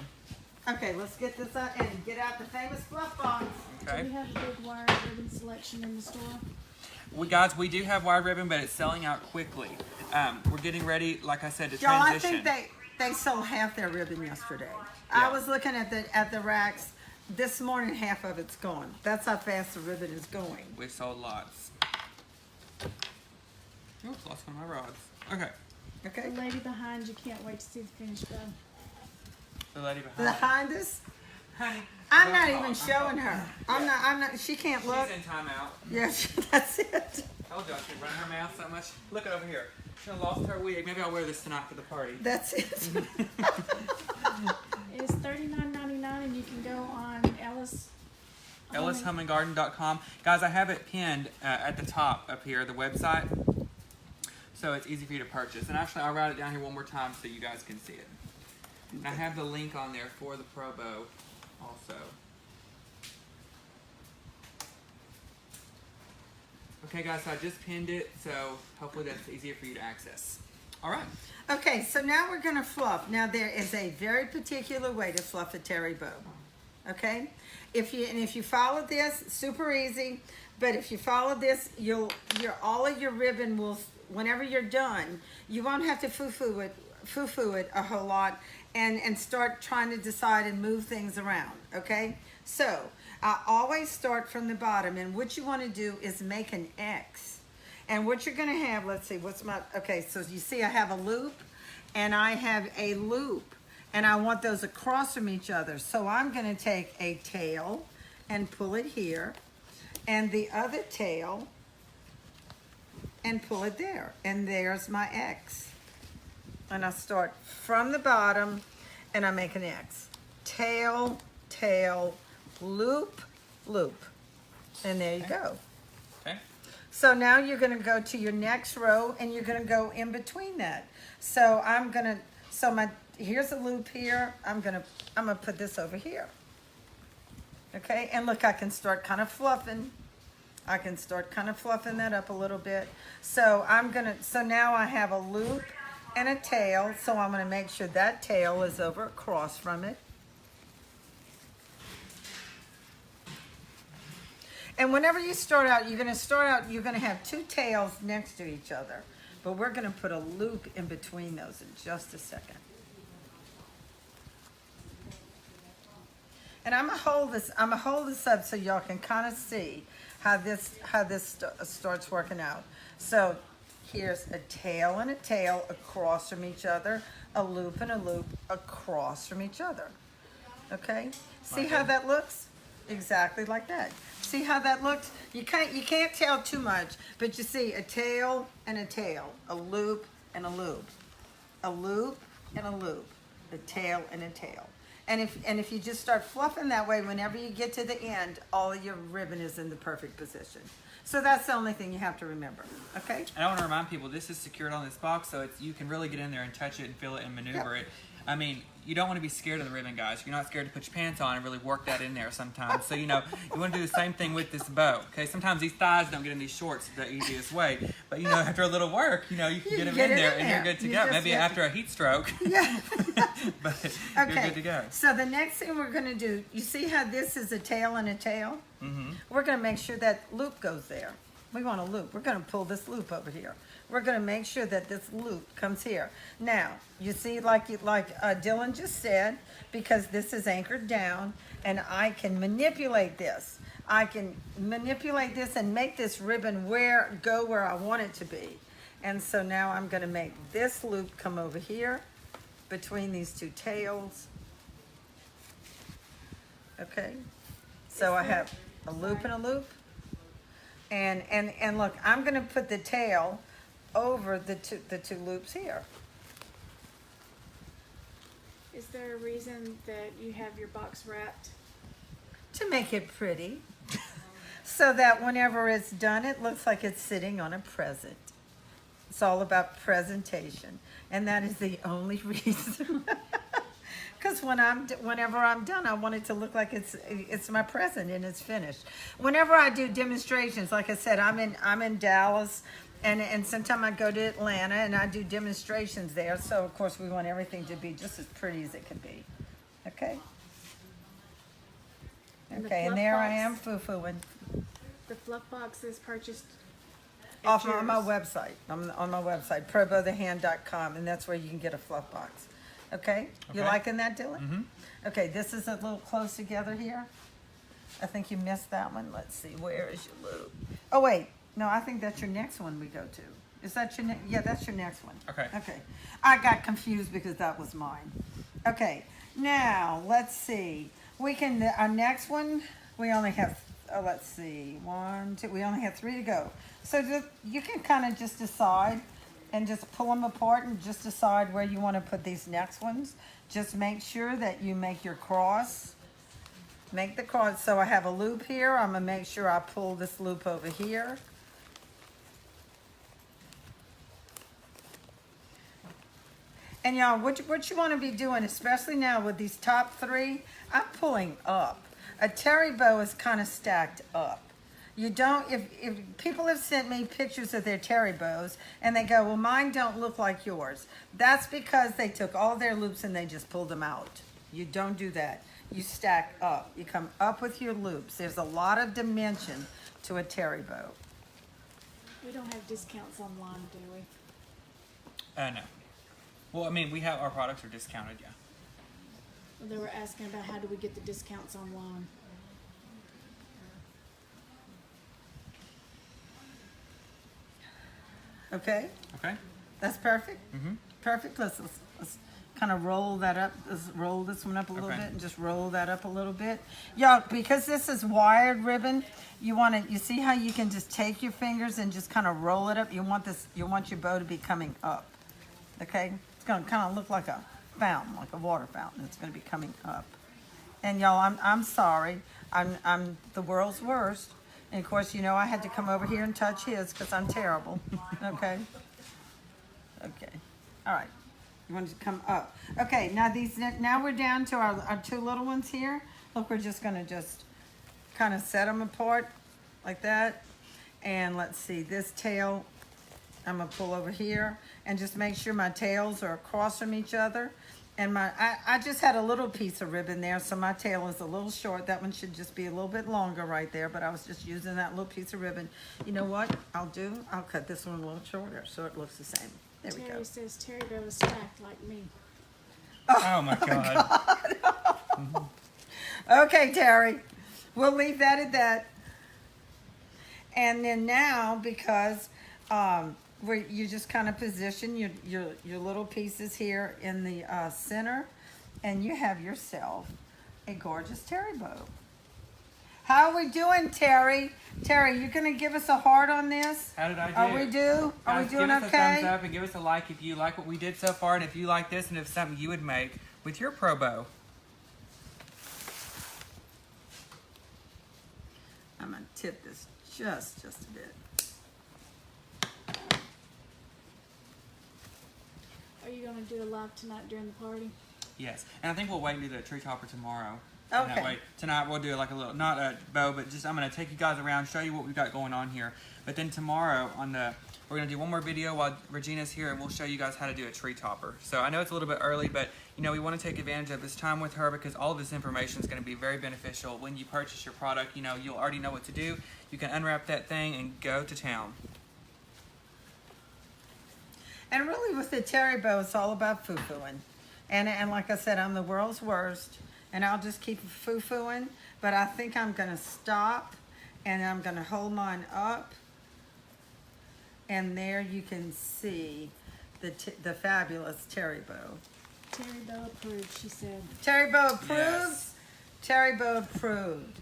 Okay, let's get this out and get out the famous fluff box. Okay. Do we have a big wire ribbon selection in the store? We do have wire ribbon, but it's selling out quickly. We're getting ready, like I said, to Y'all, transition. I think they sold half their ribbon yesterday. Yeah. I was looking at the racks. This morning, half of it's gone. That's how fast the ribbon is going. We've sold lots. Oh, lost one of my rods. Okay. Okay? The lady behind you can't wait to see the finished bow. The lady behind. Behind us? Honey. I'm not even showing her. I'm not, she can't look. She's in timeout. Yes, that's it. Told y'all she'd run her mouth so much. Look it over here. She lost her wig. Maybe I'll wear this tonight for the party. That's it. It's $39.99, and you can go on Ellis. EllisHomeandGarden.com. Guys, I have it pinned at the top up here, the website. So it's easy for you to purchase. And actually, I'll write it down here one more time so you guys can see it. And I have the link on there for the Pro Bow also. Okay, guys, so I just pinned it, so hopefully that's easier for you to access. All right. Okay, so now we're going to fluff. Now there is a very particular way to fluff a terry bow. Okay? If you follow this, super easy, but if you follow this, all of your ribbon will, whenever you're done, you won't have to foo-foo it a whole lot, and start trying to decide and move things around, okay? So I always start from the bottom, and what you want to do is make an X. And what you're going to have, let's see, okay, so you see I have a loop and I have a loop, and I want those across from each other. So I'm going to take a tail and pull it here, and the other tail and pull it there, and there's my X. And I start from the bottom and I make an X. Tail, tail, loop, loop. And there you go. Okay. So now you're gonna go to your next row and you're gonna go in between that. So here's a loop here. I'm gonna put this over here. Okay, and look, I can start kind of fluffing. I can start kind of fluffing that up a little bit. So now I have a loop and a tail, so I'm going to make sure that tail is over across from it. And whenever you start out, you're going to have two tails next to each other, but we're going to put a loop in between those in just a second. And I'm gonna hold this up so y'all can kind of see how this starts working out. So here's a tail and a tail across from each other, a loop and a loop across from each other. Okay? See how that looks? Exactly like that. See how that looks? You can't tell too much, but you see a tail and a tail, a loop and a loop, a loop and a loop, a tail and a tail. And if you just start fluffing that way, whenever you get to the end, all of your ribbon is in the perfect position. So that's the only thing you have to remember, okay? And I want to remind people, this is secured on this box, so you can really get in there and touch it and feel it and maneuver it. I mean, you don't want to be scared of the ribbon, guys. You're not scared to put your pants on and really work that in there sometimes. So, you want to do the same thing with this bow, okay? Sometimes these thighs don't get in these shorts the easiest way. But, after a little work, you can get them in there and you're good to go. Maybe after a heat stroke. Yeah. But okay. You're good to go. So the next thing we're going to do, you see how this is a tail and a tail? Mm-hmm. We're going to make sure that loop goes there. We want a loop. We're going to pull this loop over here. We're going to make sure that this loop comes here. Now, you see, like Dylan just said, because this is anchored down, and I can manipulate this. I can manipulate this and make this ribbon go where I want it to be. And so now I'm going to make this loop come over here between these two tails. Okay? So I have a loop and a loop. And look, I'm going to put the tail over the two loops here. Is there a reason that you have your box wrapped? To make it pretty. So that whenever it's done, it looks like it's sitting on a present. It's all about presentation. And that is the only reason. Because whenever I'm done, I want it to look like it's my present and it's finished. Whenever I do demonstrations, like I said, I'm in Dallas, and sometimes I go to Atlanta and I do demonstrations there. So of course we want everything to be just as pretty as it can be. Okay. Okay, and there I am foo-fooing. The fluff box is purchased On my website. I'm on my website, probothehand.com, and that's where you can get a fluff box. Okay? You liking that, Dylan? Mm-hmm. Okay, this is a little close together here. I think you missed that one. Let's see, where is your loop? Oh, wait. No, I think that's your next one we go to. Is that your next? Yeah, that's your next one. Okay. Okay. I got confused because that was mine. Okay. Now, let's see. Our next one, we only have, let's see, 1, 2, we only have 3 to go. So you can kind of just decide and just pull them apart and just decide where you want to put these next ones. Just make sure that you make your cross. Make the cross. So I have a loop here. I'm going to make sure I pull this loop over here. And y'all, what you want to be doing, especially now with these top 3, I'm pulling up. A terry bow is kind of stacked up. You don't, if people have sent me pictures of their terry bows and they go, well, mine don't look like yours. That's because they took all their loops and they just pulled them out. You don't do that. You stack up. You come up with your loops. There's a lot of dimension to a terry bow. We don't have discounts online, do we? No. Well, I mean, our products are discounted, yeah. They were asking about how do we get the discounts online. Okay, Okay. that's perfect. Mm-hmm. Perfect. Let's kind of roll that up. Let's roll this one up a little Okay. bit and just roll that up a little bit. Y'all, because this is wired ribbon, you see how you can just take your fingers and just kind of roll it up. You want your bow to be coming up. Okay? It's gonna kind of look like a fountain, like a water fountain. It's gonna be coming up. And y'all, I'm sorry. I'm the world's worst. And of course, I had to come over here and touch his because I'm terrible. Okay? Okay. All right. You want to come up. Okay, now we're down to our two little ones here. Look, we're just going to kind of set them apart like that. And let's see, this tail, I'm going to pull over here and just make sure my tails are across from each other. And I just had a little piece of ribbon there, so my tail is a little short. That one should just be a little bit longer right there, but I was just using that little piece of ribbon. You know what I'll cut this one a little shorter so it looks the same. There we go. Terry says Terry Bow is stacked like me. Oh my God. Okay, Terry, we'll leave that at that. And then now, because you just kind of position your little pieces here in the center, and you have yourself a gorgeous Terry bow. How are we doing, Terry? Terry, you gonna give us a heart on this? How did I do? Are we doing Guys, give us a thumbs okay? up and give us a like if you like what we did so far, and if you like this, and if it's something you would make with your pro bow. I'm gonna tip this just a bit. Are you gonna do a live tonight during the party? Yes, and I think we'll wait and do the tree topper tomorrow. And Okay. that way, tonight we'll do like a little, not a bow, but just I'm gonna take you guys around, show you what we've got going on here. But then tomorrow we're gonna do one more video while Regina's here, and we'll show you guys how to do a tree topper. So I know it's a little bit early, but we want to take advantage of this time with her because all of this information is going to be very beneficial when you purchase your product. You'll already know what to do. You can unwrap that thing and go to town. And really with the Terry bow, it's all about foo-fooing. And like I said, I'm the world's worst, and I'll just keep foo-fooing, but I think I'm gonna stop, and I'm gonna hold mine up, and there you can see the fabulous Terry bow. Terry Bow approved, she said. Terry bow approved. Yes. Terry bow approved.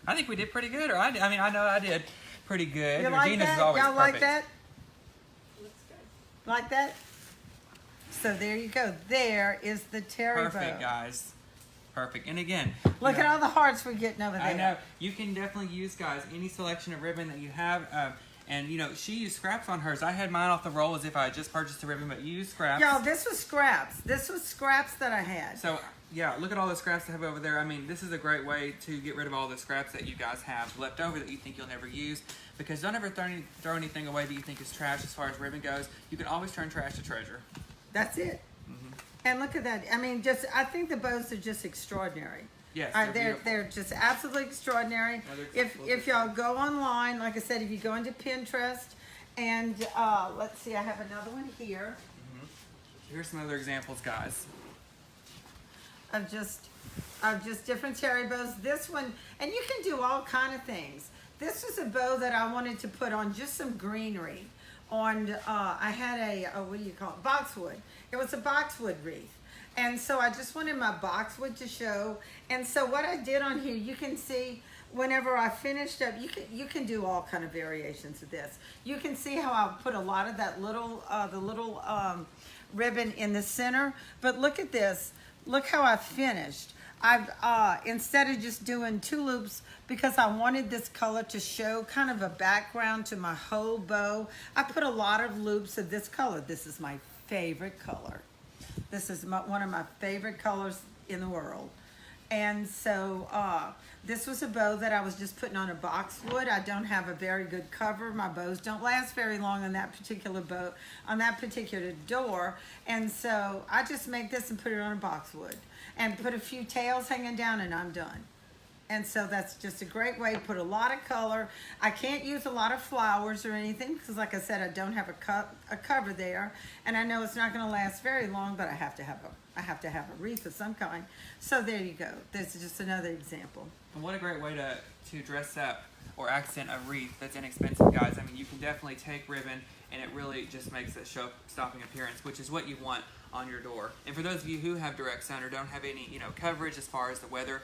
I think we did pretty good, or I know I did pretty good. You like Regina's that? is always Y'all perfect. like that? Like that? So there you go. There is the Terry bow. Perfect, guys. Perfect. And again, Look at all the hearts we're getting over there. I know you can definitely use, guys, any selection of ribbon that you have. And she used scraps on hers. I had mine off the roll as if I had just purchased the ribbon, but you used scraps. Y'all, this was scraps. This was scraps that I had. So yeah, look at all the scraps I have over there. I mean, this is a great way to get rid of all the scraps that you guys have left over that you think you'll never use. Because don't ever throw anything away that you think is trash as far as ribbon goes. You can always turn trash to treasure. That's it. And look at that. I mean, I think the bows are just extraordinary. Yes, They're just absolutely extraordinary. If y'all go online, like I said, if you go into Pinterest, and let's see, I have another one here Here's some other examples, guys. of just different Terry bows. This one, and you can do all kind of things. This was a bow that I wanted to put on just some greenery. I had what do you call it? Boxwood. It was a boxwood wreath. And so I just wanted my boxwood to show. And so what I did on here, you can see whenever I finished up, you can do all kind of variations of this. You can see how I put a lot of that little, ribbon in the center. But look at this. Look how I finished. I've, instead of just doing 2 loops, because I wanted this color to show kind of a background to my whole bow, I put a lot of loops of this color. This is my favorite color. This is one of my favorite colors in the world. And so this was a bow that I was just putting on a boxwood. I don't have a very good cover. My bows don't last very long on that particular bow, on that particular door. And so I just make this and put it on a boxwood and put a few tails hanging down, and I'm done. And so that's just a great way to put a lot of color. I can't use a lot of flowers or anything because, like I said, I don't have a cover there. And I know it's not going to last very long, but I have to have I have to have a wreath of some kind. So there you go. There's just another example. And what a great way to dress up or accent a wreath that's inexpensive, guys. I mean, you can definitely take ribbon and it really just makes a show-stopping appearance, which is what you want on your door. And for those of you who have direct sun or don't have any, coverage as far as the weather,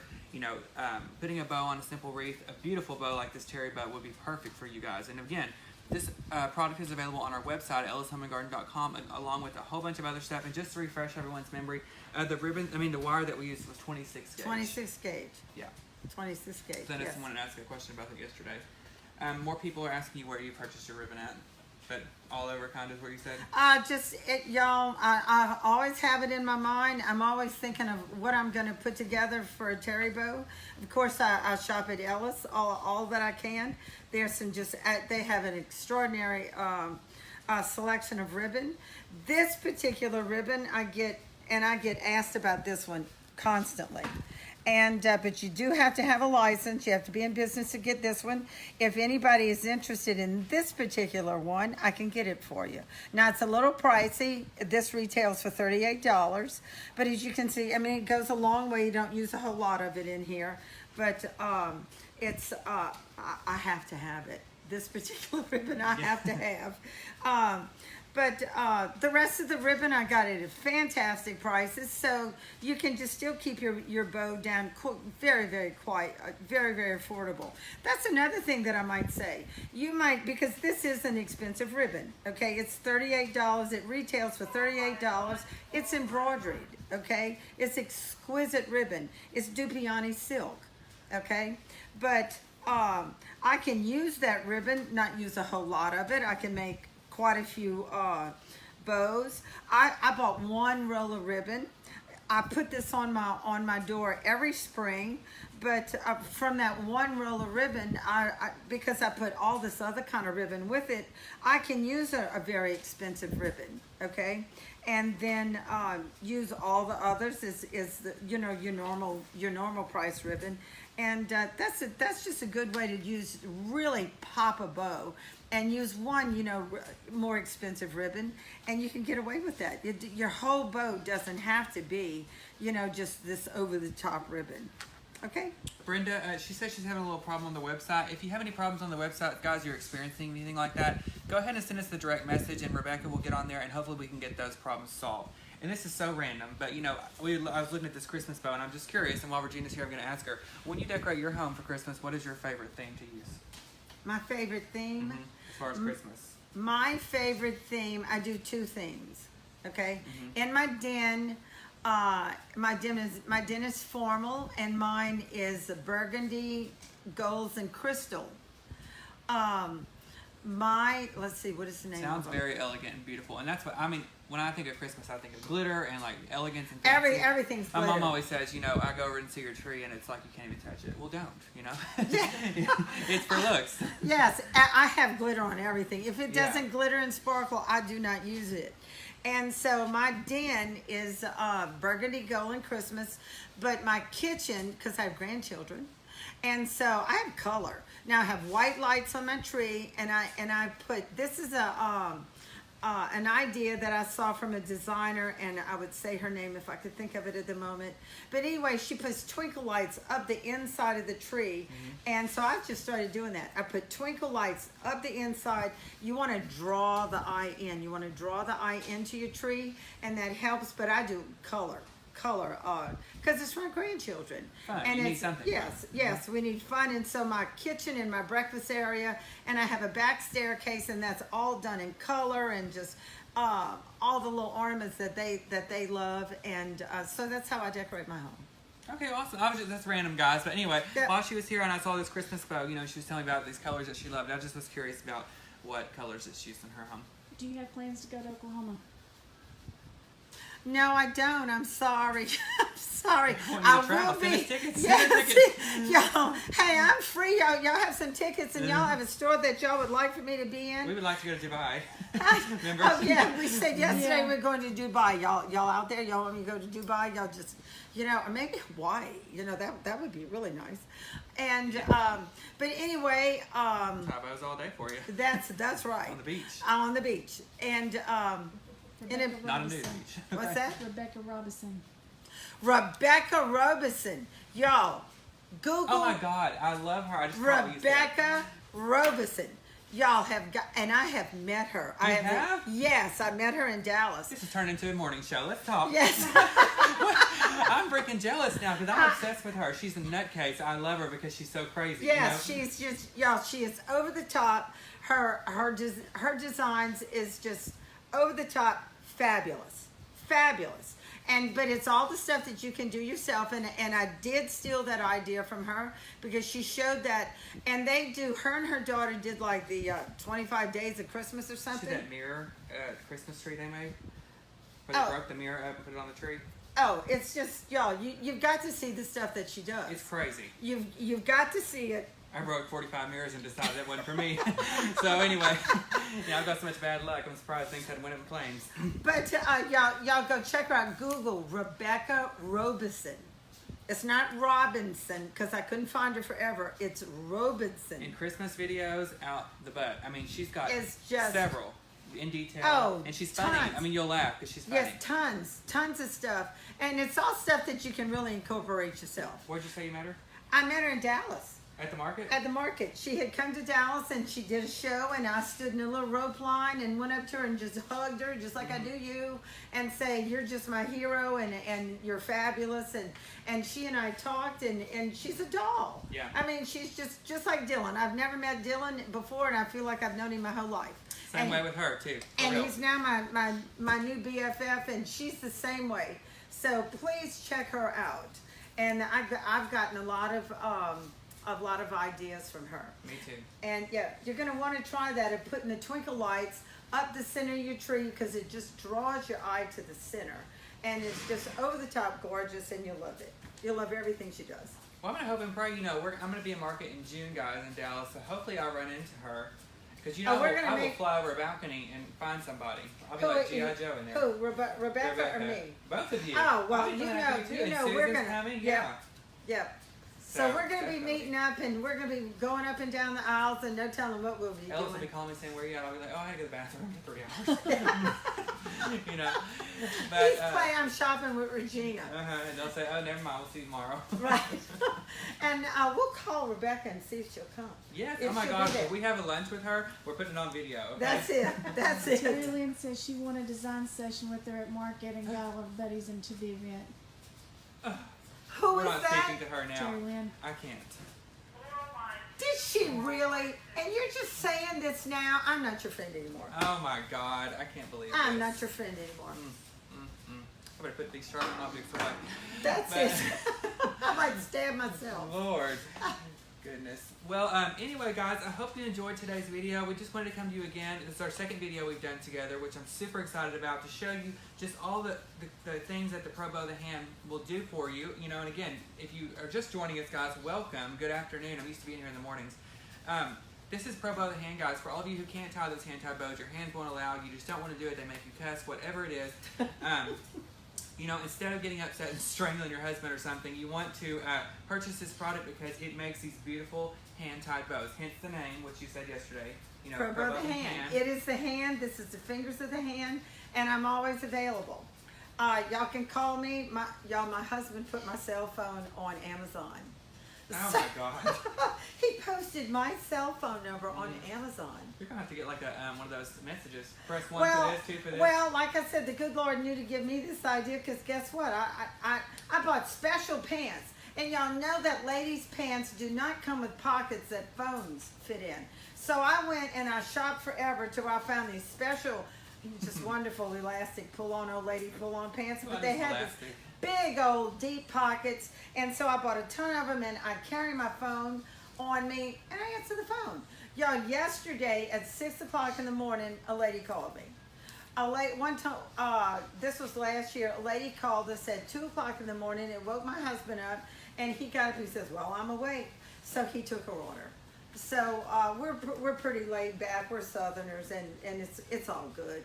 putting a bow on a simple wreath, a beautiful bow like this cherry bow would be perfect for you guys. And again, this product is available on our website at ellishomeandgarden.com, along with a whole bunch of other stuff. And just to refresh everyone's memory, the wire that we used was 26 gauge. 26 gauge. Yeah. 26 gauge. So I know yes. someone asked a question about that yesterday. More people are asking you where you purchased your ribbon at, but all over kind of where you said. Y'all. I always have it in my mind. I'm always thinking of what I'm going to put together for a cherry bow. Of course, I shop at Ellis all that I can. There's some they have an extraordinary selection of ribbon. This particular ribbon I get asked about this one constantly. And but you do have to have a license. You have to be in business to get this one. If anybody is interested in this particular one, I can get it for you. Now it's a little pricey. This retails for $38, but as you can see, I mean, it goes a long way. You don't use a whole lot of it in here, but it's I have to have it. This particular ribbon I have to have. But the rest of the ribbon I got it at fantastic prices, so you can just still keep your bow down very, very quiet, very, very affordable. That's another thing that I might say. You might, because this is an expensive ribbon, okay? It's $38. It retails for $38. It's embroidered, okay? It's exquisite ribbon. It's Dupioni silk, okay? But I can use that ribbon, not use a whole lot of it. I can make quite a few bows. I bought one roll of ribbon. I put this on my door every spring, but from that one roll of ribbon, because I put all this other kind of ribbon with it, I can use a very expensive ribbon, okay? And then use all the others is the, your normal price ribbon, and that's just a good way to really pop a bow. And use one, more expensive ribbon, and you can get away with that. Your whole bow doesn't have to be, just this over-the-top ribbon. Okay? Brenda, she says she's having a little problem on the website. If you have any problems on the website, guys, you're experiencing anything like that, go ahead and send us the direct message, and Rebecca will get on there, and hopefully we can get those problems solved. And this is so random, but I was looking at this Christmas bow, and I'm just curious, and while Regina's here, I'm going to ask her, when you decorate your home for Christmas, what is your favorite theme to use? My favorite theme? Mm-hmm. As far as Christmas. My favorite theme, I do two themes, okay? In my den, my den is formal, and mine is burgundy, golds, and crystal. Let's see, what is the name? Sounds very elegant and beautiful, and that's what I mean. When I think of Christmas, I think of glitter and like elegance and fancy. Everything's glitter. My mom always says, I go over and see your tree, and it's like you can't even touch it. Well, don't, It's for looks. Yes, I have glitter on everything. If it doesn't Yeah. glitter and sparkle, I do not use it. And so my den is burgundy gold and Christmas, but my kitchen, because I have grandchildren, and so I have color. Now I have white lights on my tree, and I put, this is an idea that I saw from a designer, and I would say her name if I could think of it at the moment. But anyway, she puts twinkle lights up the inside of the tree, and so I just started doing that. I put twinkle lights up the inside. You want to draw the eye in. You want to draw the eye into your tree, and that helps. But I do color because it's for grandchildren. Fun. And You need it's something. yes, we need fun. And so my kitchen and my breakfast area, and I have a back staircase, and that's all done in color, and just all the little ornaments that they love, and so that's how I decorate my home. Okay, awesome. That's random, guys. But anyway, while she was here and I saw this Christmas bow, she was telling me about these colors that she loved. I just was curious about what colors that she used in her home. Do you have plans to go to Oklahoma? No, I don't. I'm sorry. I'm sorry. I will be. Tickets. Yes. Y'all, hey, I'm free. Y'all have some tickets, and y'all have a store that y'all would like for me to be in. We would like to go to Dubai. Remember? Oh yeah, we said yesterday we're going to Dubai. Y'all out there? Y'all want me to go to Dubai? Y'all just, or maybe Hawaii. That would be really nice. And but anyway, Tabo's all day for you. that's right. On the beach. On the beach, and Rebecca Not a nude Robinson. beach. What's that? Rebecca Robinson. Rebecca Robinson. Y'all, Google Oh my God, I love her. I just forgot what you said. Rebecca Robinson. Y'all have got, and I have met her. You I have? Yes, I met her in Dallas. This has turned into a morning show. Let's talk. Yes. I'm freaking jealous now because I'm obsessed with her. She's a nutcase. I love her because she's so crazy. Yes, you know? she's just, y'all, she is over the top. Her designs is just over the top, fabulous. Fabulous. But it's all the stuff that you can do yourself, and I did steal that idea from her because she showed that, and her and her daughter did like the 25 days of Christmas or See something. that mirror, Christmas tree they made? Where they broke the mirror up and put it on the tree? Oh, it's just, y'all, you've got to see the stuff that she does. It's crazy. You've got to see it. I broke 45 mirrors and decided that wasn't for me. So anyway, yeah, I've got so much bad luck. I'm surprised things hadn't went up in flames. But y'all go check her out. Google Rebecca Robinson. It's not Robinson because I couldn't find her forever. It's Robinson. In Christmas videos, out the butt. I mean, she's got It's just- several in detail. Oh, and she's funny. tons. I mean, you'll laugh because she's funny. Yes, tons of stuff, and it's all stuff that you can really incorporate yourself. Where'd you say you met her? I met her in Dallas. At the market? At the market. She had come to Dallas and she did a show, and I stood in a little rope line and went up to her and just hugged her just like I do you and say, you're just my hero and you're fabulous. And she and I talked, and she's a doll. Yeah. I mean, she's just like Dylan. I've never met Dylan before, and I feel like I've known him my whole life. Same way with her, too. For And real. he's now my new BFF, and she's the same way. So please check her out. And I've gotten a lot of ideas from her. Me too. And yeah, you're gonna want to try that of putting the twinkle lights up the center of your tree because it just draws your eye to the center, and it's just over the top gorgeous, and you'll love it. You'll love everything she does. Well, I'm going to hope and pray, I'm going to be at market in June, guys, in Dallas, so hopefully I'll run into her. Because, Oh, we're I gonna will make- fly over a balcony and find somebody. I'll be Who- like G.I. Joe in there. Who, Rebecca or me? Both of you. Oh, well, I'll be you glad know- to too. you And know we're Susan's gonna- coming. yeah. Yeah. Yep. So we're gonna be definitely. meeting up, and we're gonna be going up and down the aisles, and no telling what we'll be Ellis will doing. be calling me saying, where you at? I'll be like, oh, I had to go to the bathroom for 3 hours. You know. But, He's playing I'm shopping with Regina. and they'll say, oh, never mind, we'll see you tomorrow. Right. And we'll call Rebecca and see if she'll come. Yes, If oh my she'll be gosh, there. if we have a lunch with her, we're putting it on video. Okay? That's it. That's it. Terry Lynn says she won a design session with her at market and got all of buddies into the event. Who We're is not that? speaking to her now. Terry Lynn. I can't. Did she really? And you're just saying this now? I'm not your friend anymore. Oh my God, I can't believe it. I'm not your friend anymore. I better put these sharp objects away. That's But- it. I might stab myself. Lord. Goodness. Well, anyway, guys, I hope you enjoyed today's video. We just wanted to come to you again. This is our second video we've done together, which I'm super excited about, to show you just all the things that the Pro Bow of the Hand will do for you. You know, and again, if you are just joining us, guys, welcome. Good afternoon. I'm used to being here in the mornings. This is Pro Bow of the Hand, guys. For all of you who can't tie those hand-tied bows, your hands won't allow, you just don't want to do it, they make you cuss, whatever it is. You know, instead of getting upset and strangling your husband or something, you want to purchase this product because it makes these beautiful hand-tied bows. Hence the name, which you said yesterday. You know, Pro Bow of the Hand. It is the hand. This is the fingers of the hand, and I'm always available. Y'all can call me. My husband put my cell phone on Amazon. Oh my God. He posted my cell phone number on Amazon. You're gonna have to get like a one of those messages. Press one Well, for this, two for this. well, like I said, the good Lord knew to give me this idea because guess what? I bought special pants, and y'all know that ladies' pants do not come with pockets that phones fit in. So I went and I shopped forever till I found these special, just wonderful elastic pull-on old lady pull-on pants, but they had this big old deep pockets, and so I bought a ton of them, and I carry my phone on me, and I answer the phone. Y'all, yesterday at 6 o'clock in the morning, a lady called me. One time, this was last year, a lady called us at 2 o'clock in the morning. It woke my husband up, and he got up and he says, well, I'm awake. So he took her order. So we're pretty laid back. We're Southerners, and it's all good.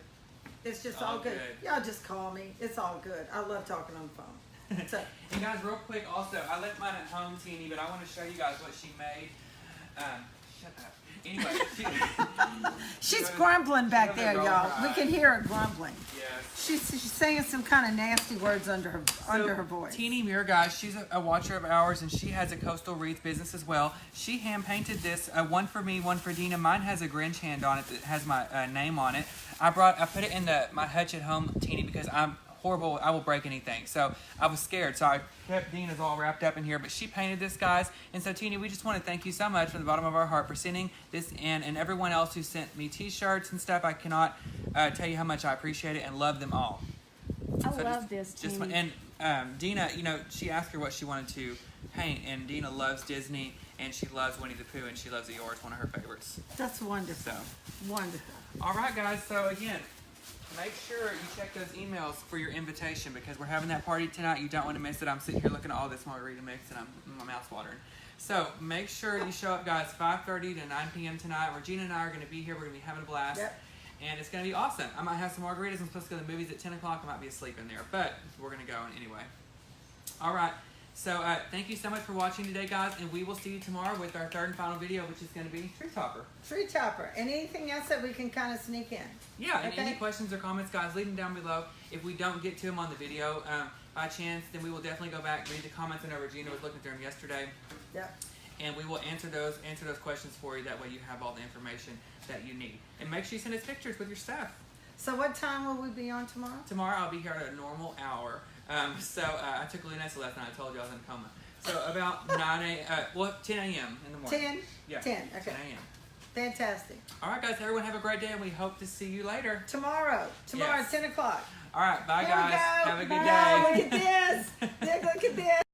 It's just all good. Y'all just call me. It's all good. I love talking on the phone. So, and guys, real quick, also, I left mine at home, Teeny, but I want to show you guys what she made. Shut up. Anyway, She's grumbling back gonna there, roll y'all. her We eyes. can hear her grumbling. yes. She's saying some kind of nasty words under her voice. Teeny Mirror, guys, she's a watcher of ours, and she has a coastal wreath business as well. She hand painted this, one for me, one for Dina. Mine has a Grinch hand on it that has my name on it. I put it in my hutch at home, Teeny, because I'm horrible. I will break anything. So I was scared. So I kept Dina's all wrapped up in here. But she painted this, guys. And so, Teeny, we just want to thank you so much from the bottom of our heart for sending this in, and everyone else who sent me T-shirts and stuff. I cannot tell you how much I appreciate it and love them all. I So love this, Teeny. and Dina, she asked her what she wanted to paint, and Dina loves Disney, and she loves Winnie the Pooh, and she loves Eeyore, one of her favorites. That's wonderful. So, Wonderful. all right, guys. So again, make sure you check those emails for your invitation because we're having that party tonight. You don't want to miss it. I'm sitting here looking at all this margarita mix, and my mouth's watering. So make sure you show up, guys. 5:30 to 9 p.m. tonight. Regina and I are going to be here. We're going to be having a blast. Yep. And it's going to be awesome. I might have some margaritas. I'm supposed to go to the movies at 10 o'clock. I might be asleep in there. But we're going to go anyway. All right. So thank you so much for watching today, guys. And we will see you tomorrow with our third and final video, which is going to be Tree Topper. Tree topper. And anything else that we can kind of sneak in? Yeah, and Okay. any questions or comments, guys, leave them down below. If we don't get to them on the video by chance, then we will definitely go back, read the comments. I know Regina was looking through them yesterday. Yep. And we will answer those questions for you. That way you have all the information that you need. And make sure you send us pictures with your stuff. So what time will we be on tomorrow? Tomorrow I'll be here at a normal hour. I took Lunessa last night. I told you I was in a coma. So about 10 a.m. in the morning. 10? Yeah. 10, okay. 10 a.m. Fantastic. All right, guys. Everyone have a great day, and we hope to see you later. Tomorrow, Yes. 10 o'clock. All right. Bye, Here we guys. go. Have a good Bye. day. Look at this. Look at this.